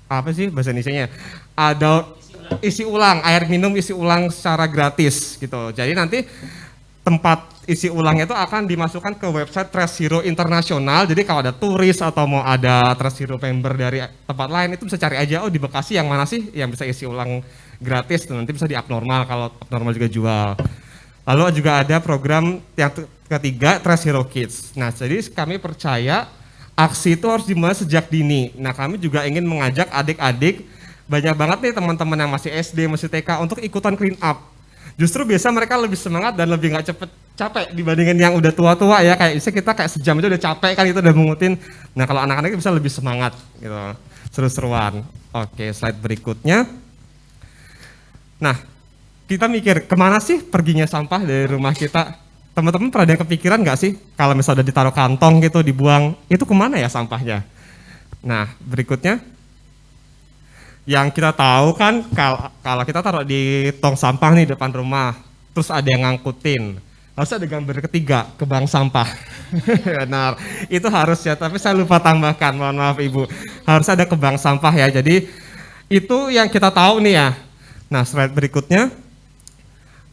apa sih bahasa Indonesianya? Ada isi ulang, air minum isi ulang secara gratis gitu. Jadi nanti tempat isi ulangnya itu akan dimasukkan ke website Trash Hero Internasional. Jadi kalau ada turis atau mau ada Trash Hero member dari tempat lain itu bisa cari aja, oh di Bekasi yang mana sih yang bisa isi ulang gratis, nanti bisa di abnormal kalau abnormal juga jual. Lalu juga ada program yang ketiga Trash Hero Kids. Nah jadi kami percaya aksi itu harus dimulai sejak dini. Nah kami juga ingin mengajak adik-adik, banyak banget nih teman-teman yang masih SD, masih TK untuk ikutan clean up. Justru biasa mereka lebih semangat dan lebih nggak capek dibandingin yang udah tua-tua ya, kayak kita kayak sejam aja udah capek kan itu udah mengutin. Nah kalau anak-anak bisa lebih semangat gitu, seru-seruan. Oke, slide berikutnya. Nah kita mikir kemana sih perginya sampah dari rumah kita? Teman-teman pernah ada yang kepikiran nggak sih kalau misalnya udah ditaruh kantong gitu dibuang, itu kemana ya sampahnya? Nah berikutnya. Yang kita tahu kan kalau kita taruh di tong sampah nih depan rumah, terus ada yang ngangkutin, harus ada gambar ketiga ke bank sampah. Benar, itu harus ya, tapi saya lupa tambahkan, mohon maaf Ibu. Harus ada ke bank sampah ya, jadi itu yang kita tahu nih ya. Nah slide berikutnya,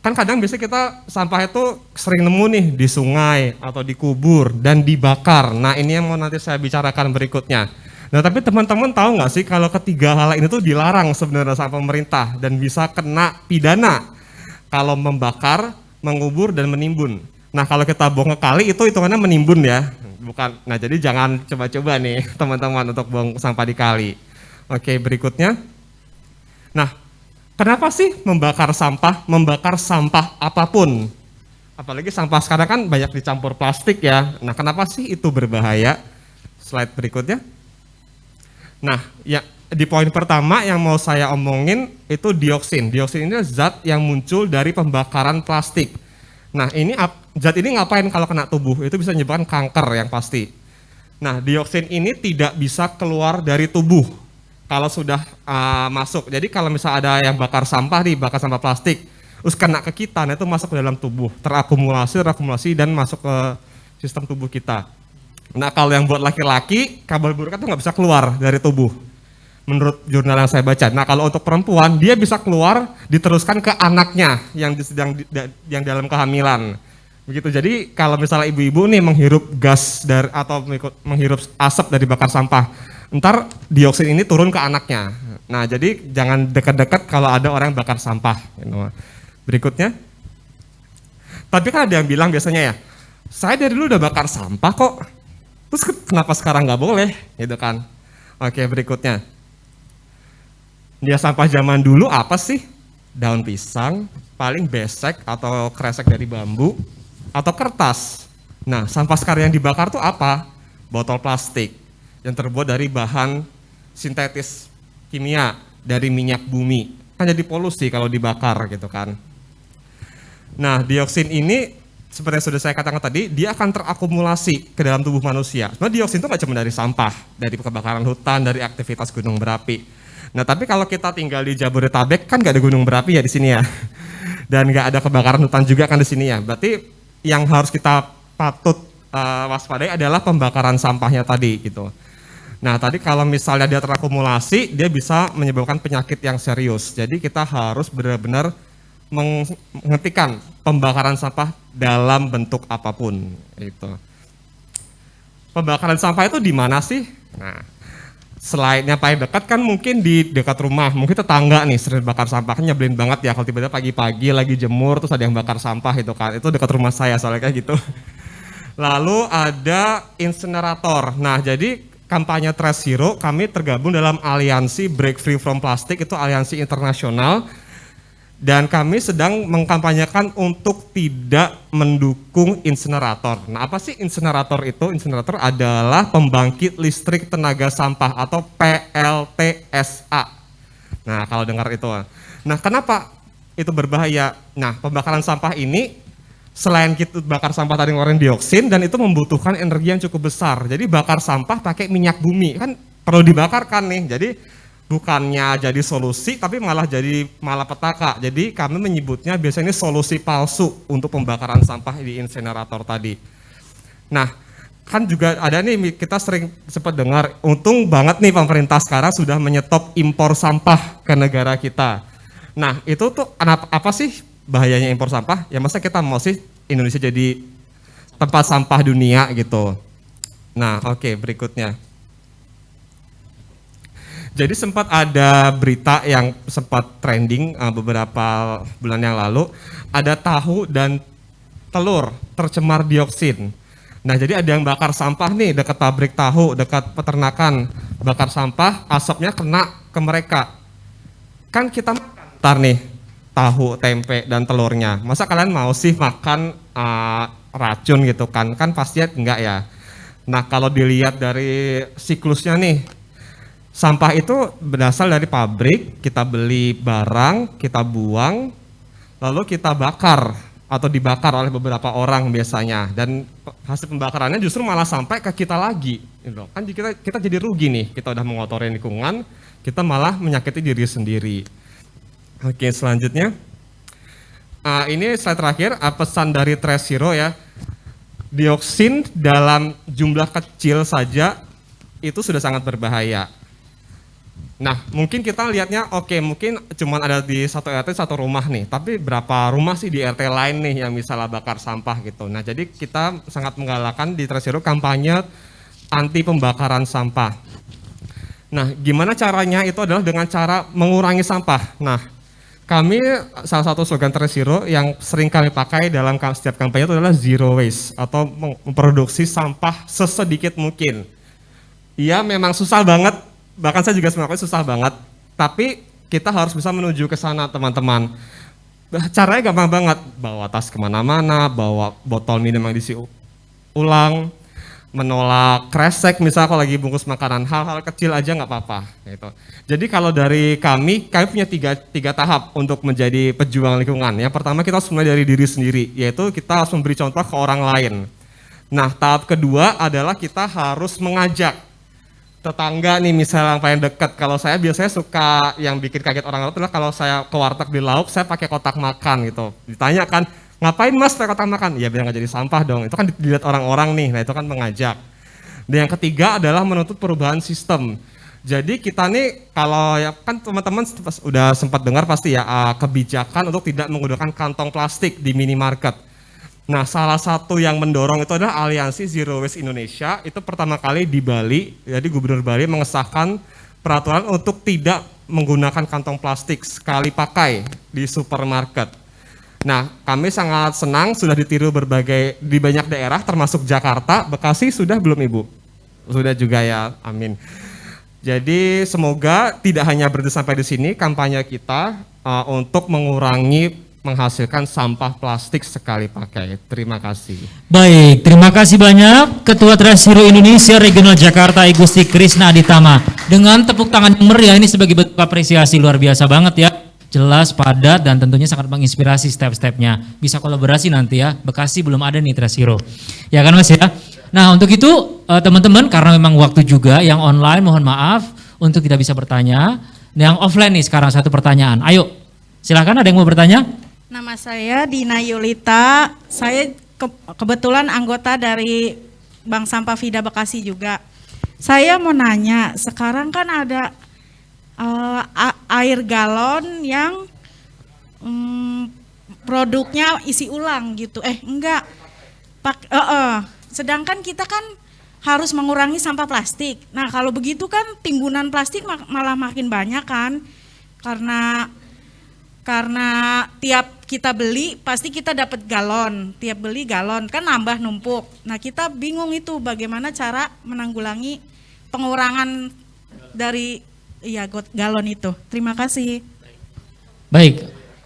kan kadang biasanya kita sampah itu sering nemu nih di sungai atau dikubur dan dibakar. Nah ini yang mau nanti saya bicarakan berikutnya. Nah tapi teman-teman tahu nggak sih kalau ketiga hal ini tuh dilarang sebenarnya sama pemerintah dan bisa kena pidana kalau membakar, mengubur dan menimbun. Nah kalau kita buang ke kali itu hitungannya menimbun ya, bukan. Nah jadi jangan coba-coba nih teman-teman untuk buang sampah di kali. Oke berikutnya. Nah kenapa sih membakar sampah apapun? Apalagi sampah sekarang kan banyak dicampur plastik ya. Nah kenapa sih itu berbahaya? Slide berikutnya. Nah, ya di poin pertama yang mau saya omongin itu dioksin. Dioksin ini zat yang muncul dari pembakaran plastik. Nah, zat ini ngapain kalau kena tubuh? Itu bisa menyebabkan kanker yang pasti. Nah, dioksin ini tidak bisa keluar dari tubuh kalau sudah masuk. Jadi kalau misalnya ada yang bakar sampah plastik, terus kena ke kita, nah itu masuk ke dalam tubuh, terakumulasi dan masuk ke sistem tubuh kita. Nah kalau yang buat laki-laki, kabel buruk itu nggak bisa keluar dari tubuh, menurut jurnal yang saya baca. Nah kalau untuk perempuan, dia bisa keluar, diteruskan ke anaknya yang dalam kehamilan. Begitu. Jadi kalau misalnya ibu-ibu nih menghirup gas atau menghirup asap dari bakar sampah, ntar dioksin ini turun ke anaknya. Nah jadi jangan dekat-dekat kalau ada orang yang bakar sampah. Berikutnya. Tapi kan ada yang bilang biasanya ya, saya dari dulu udah bakar sampah kok. Terus kenapa sekarang nggak boleh, gitu kan? Oke, berikutnya. Dia sampah zaman dulu apa sih? Daun pisang, paling besek atau kresek dari bambu, atau kertas. Nah, sampah sekarang yang dibakar tuh apa? Botol plastik yang terbuat dari bahan sintetis kimia dari minyak bumi. Kan jadi polusi kalau dibakar gitu kan. Nah, dioksin ini seperti yang sudah saya katakan tadi, dia akan terakumulasi ke dalam tubuh manusia. Sebenarnya dioksin itu nggak cuma dari sampah, dari kebakaran hutan, dari aktivitas gunung berapi. Nah tapi kalau kita tinggal di Jabodetabek kan nggak ada gunung berapi ya di sini ya, dan nggak ada kebakaran hutan juga kan di sini ya. Berarti yang harus kita patut waspadai adalah pembakaran sampahnya tadi gitu. Nah tadi kalau misalnya dia terakumulasi, dia bisa menyebabkan penyakit yang serius. Jadi kita harus benar-benar menghentikan pembakaran sampah dalam bentuk apapun. Itu. Pembakaran sampah itu di mana sih? Nah, selain yang paling dekat kan mungkin di dekat rumah, mungkin tetangga nih sering bakar sampah, kan nyebelin banget ya kalau tiba-tiba pagi-pagi lagi jemur terus ada yang bakar sampah itu kan. Itu dekat rumah saya soalnya kayak gitu. Lalu ada insinerator. Nah, jadi kampanye Trash Zero kami tergabung dalam aliansi Break Free from Plastic, itu aliansi internasional. Dan kami sedang mengkampanyekan untuk tidak mendukung insinerator. Nah, apa sih insinerator itu? Insinerator adalah pembangkit listrik tenaga sampah atau PLTSA. Nah, kalau dengar itu. Nah, kenapa itu berbahaya? Nah, pembakaran sampah ini selain kita bakar sampah tadi ngeluarin dioksin dan itu membutuhkan energi yang cukup besar. Jadi bakar sampah pakai minyak bumi kan perlu dibakarkan nih. Jadi bukannya jadi solusi tapi malah jadi malapetaka. Jadi kami menyebutnya biasanya ini solusi palsu untuk pembakaran sampah di insinerator tadi. Nah, kan juga ada nih kita sering sempat dengar, untung banget nih pemerintah sekarang sudah menyetop impor sampah ke negara kita. Nah, itu tuh apa sih bahayanya impor sampah? Ya masa kita mau sih Indonesia jadi tempat sampah dunia gitu. Nah, oke, berikutnya. Jadi sempat ada berita yang sempat trending beberapa bulan yang lalu, ada tahu dan telur tercemar dioksin. Nah, jadi ada yang bakar sampah nih dekat pabrik tahu, dekat peternakan, bakar sampah, asapnya kena ke mereka. Kan kita makan ntar nih tahu, tempe, dan telurnya. Masa kalian mau sih makan racun gitu kan? Kan pastinya enggak ya. Nah, kalau dilihat dari siklusnya nih, sampah itu berasal dari pabrik, kita beli barang, kita buang, lalu kita bakar atau dibakar oleh beberapa orang biasanya. Dan hasil pembakarannya justru malah sampai ke kita lagi. Kan kita jadi rugi nih, kita udah mengotori lingkungan, kita malah menyakiti diri sendiri. Oke, selanjutnya. Ini slide terakhir, pesan dari Trash Zero ya. Dioksin dalam jumlah kecil saja itu sudah sangat berbahaya. Nah, mungkin kita lihatnya oke, mungkin cuma ada di satu RT satu rumah nih, tapi berapa rumah sih di RT lain nih yang misalnya bakar sampah gitu. Nah, jadi kita sangat menggalakkan di Trash Zero kampanye anti pembakaran sampah. Nah, gimana caranya? Itu adalah dengan cara mengurangi sampah. Nah, kami salah satu slogan Trash Zero yang sering kami pakai dalam setiap kampanye itu adalah zero waste atau memproduksi sampah sesedikit mungkin. Iya, memang susah banget. Bahkan saya juga sebenarnya susah banget, tapi kita harus bisa menuju ke sana teman-teman. Caranya gampang banget, bawa tas kemana-mana, bawa botol minum yang diisi ulang, menolak kresek misalnya kalau lagi bungkus makanan, hal-hal kecil aja nggak apa-apa. Gitu. Jadi kalau dari kami punya tiga tahap untuk menjadi pejuang lingkungan. Yang pertama kita harus mulai dari diri sendiri, yaitu kita harus memberi contoh ke orang lain. Nah, tahap kedua adalah kita harus mengajak tetangga nih misalnya yang paling dekat. Kalau saya biasanya suka yang bikin kaget orang itu adalah kalau saya ke warteg di Lauk, saya pakai kotak makan gitu. Ditanya kan, ngapain mas pakai kotak makan? Ya biar nggak jadi sampah dong. Itu kan dilihat orang-orang nih, nah itu kan mengajak. Dan yang ketiga adalah menuntut perubahan sistem. Jadi kita nih kalau ya kan teman-teman udah sempat dengar pasti ya kebijakan untuk tidak menggunakan kantong plastik di minimarket. Nah, salah satu yang mendorong itu adalah Aliansi Zero Waste Indonesia. Itu pertama kali di Bali, jadi Gubernur Bali mengesahkan peraturan untuk tidak menggunakan kantong plastik sekali pakai di supermarket. Nah, kami sangat senang sudah ditiru di banyak daerah termasuk Jakarta. Bekasi sudah belum Ibu? Sudah juga ya, amin. Jadi semoga tidak hanya berhenti sampai di sini kampanye kita untuk mengurangi menghasilkan sampah plastik sekali pakai. Terima kasih. Baik, terima kasih banyak Ketua Trash Zero Indonesia Regional Jakarta Igusti Krisna Aditama. Dengan tepuk tangan yang meriah ini sebagai bentuk apresiasi luar biasa banget ya. Jelas, padat, dan tentunya sangat menginspirasi step-stepnya. Bisa kolaborasi nanti ya, Bekasi belum ada nih Trash Zero. Ya kan Mas ya? Nah untuk itu teman-teman karena memang waktu juga yang online mohon maaf untuk tidak bisa bertanya. Yang offline nih sekarang satu pertanyaan. Ayo silakan ada yang mau bertanya? Nama saya Dina Yulita, saya kebetulan anggota dari Bank Sampah Vida Bekasi juga. Saya mau nanya, sekarang kan ada air galon yang produknya isi ulang gitu. Enggak. Sedangkan kita kan harus mengurangi sampah plastik. Nah, kalau begitu kan timbunan plastik malah makin banyak kan. Karena tiap kita beli pasti kita dapat galon. Tiap beli galon kan nambah numpuk. Nah, kita bingung itu bagaimana cara menanggulangi pengurangan dari galon itu. Terima kasih. Baik.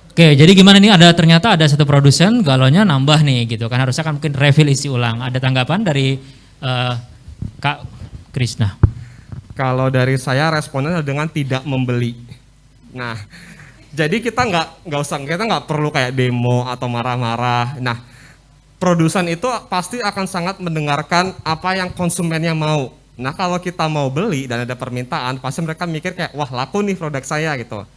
Oke, jadi gimana nih, ternyata ada satu produsen galonnya nambah nih gitu kan, harusnya kan mungkin refill isi ulang. Ada tanggapan dari Kak Krisna? Kalau dari saya responnya dengan tidak membeli. Nah, jadi kita nggak perlu kayak demo atau marah-marah. Nah, produsen itu pasti akan sangat mendengarkan apa yang konsumennya mau. Nah, kalau kita mau beli dan ada permintaan, pasti mereka mikir kayak, wah laku nih produk saya gitu.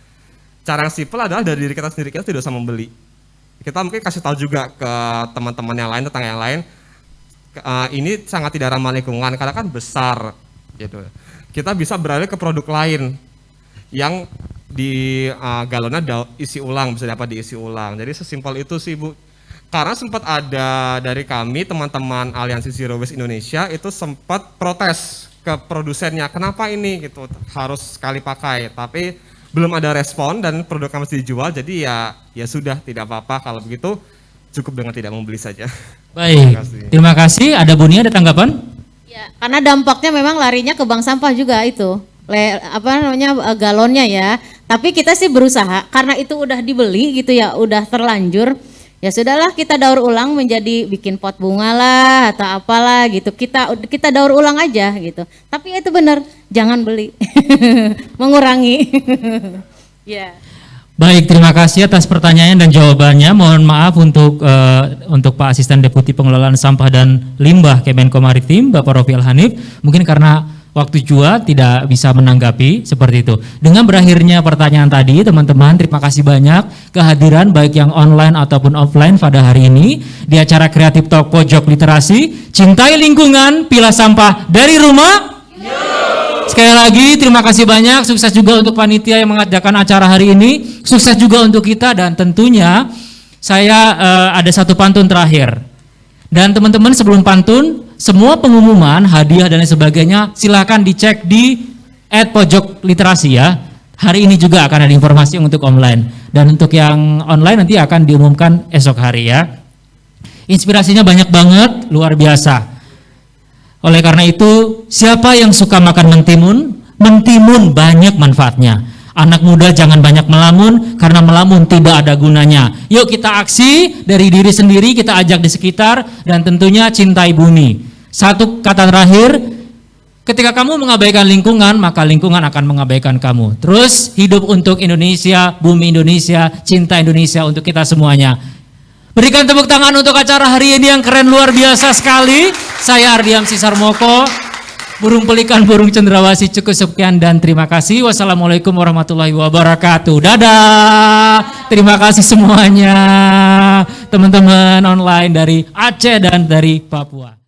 Cara yang simpel adalah dari diri kita sendiri, kita tidak usah membeli. Kita mungkin kasih tahu juga ke teman-teman yang lain, tetangga yang lain, ini sangat tidak ramah lingkungan karena kan besar gitu. Kita bisa beralih ke produk lain yang di galonnya isi ulang, bisa dapat diisi ulang. Jadi sesimpel itu sih Bu. Karena sempat ada dari kami teman-teman Aliansi Zero Waste Indonesia itu sempat protes ke produsennya, kenapa ini gitu harus sekali pakai, tapi belum ada respon dan produknya masih dijual, jadi ya sudah, tidak apa-apa kalau begitu, cukup dengan tidak membeli saja. Baik, terima kasih. Ada Bunia, ada tanggapan? Ya, karena dampaknya memang larinya ke bank sampah juga itu, galonnya ya. Tapi kita sih berusaha, karena itu udah dibeli gitu ya, udah terlanjur. Ya sudahlah, kita daur ulang menjadi bikin pot bunga lah atau apalah gitu. Kita daur ulang aja gitu. Tapi itu benar, jangan beli. Mengurangi. Ya. Baik, terima kasih atas pertanyaan dan jawabannya. Mohon maaf untuk Pak Asisten Deputi Pengelolaan Sampah dan Limbah Kemenko Maritim, Bapak Rofiel Hanif. Mungkin karena waktu jua tidak bisa menanggapi seperti itu. Dengan berakhirnya pertanyaan tadi, teman-teman, terima kasih banyak kehadiran baik yang online ataupun offline pada hari ini di acara Kreatif Talk Pojok Literasi. Cintai lingkungan, pilah sampah dari rumah. Sekali lagi terima kasih banyak, sukses juga untuk panitia yang mengadakan acara hari ini, sukses juga untuk kita, dan tentunya saya ada satu pantun terakhir. Dan teman-teman, sebelum pantun, semua pengumuman, hadiah dan lain sebagainya silakan dicek di @pojokliterasi ya. Hari ini juga akan ada informasi untuk online, dan untuk yang online nanti akan diumumkan esok hari ya. Inspirasinya banyak banget, luar biasa. Oleh karena itu, siapa yang suka makan mentimun? Mentimun banyak manfaatnya. Anak muda jangan banyak melamun, karena melamun tidak ada gunanya. Yuk kita aksi dari diri sendiri, kita ajak di sekitar, dan tentunya cintai bumi. Satu kata terakhir, ketika kamu mengabaikan lingkungan, maka lingkungan akan mengabaikan kamu. Terus hidup untuk Indonesia, bumi Indonesia, cinta Indonesia untuk kita semuanya. Berikan tepuk tangan untuk acara hari ini yang keren, luar biasa sekali. Saya Ardiam Sisarmoko, burung pelikan, burung cendrawasih. Cukup sekian dan terima kasih. Wassalamualaikum warahmatullahi wabarakatuh. Dadah. Terima kasih semuanya, teman-teman online dari Aceh dan dari Papua.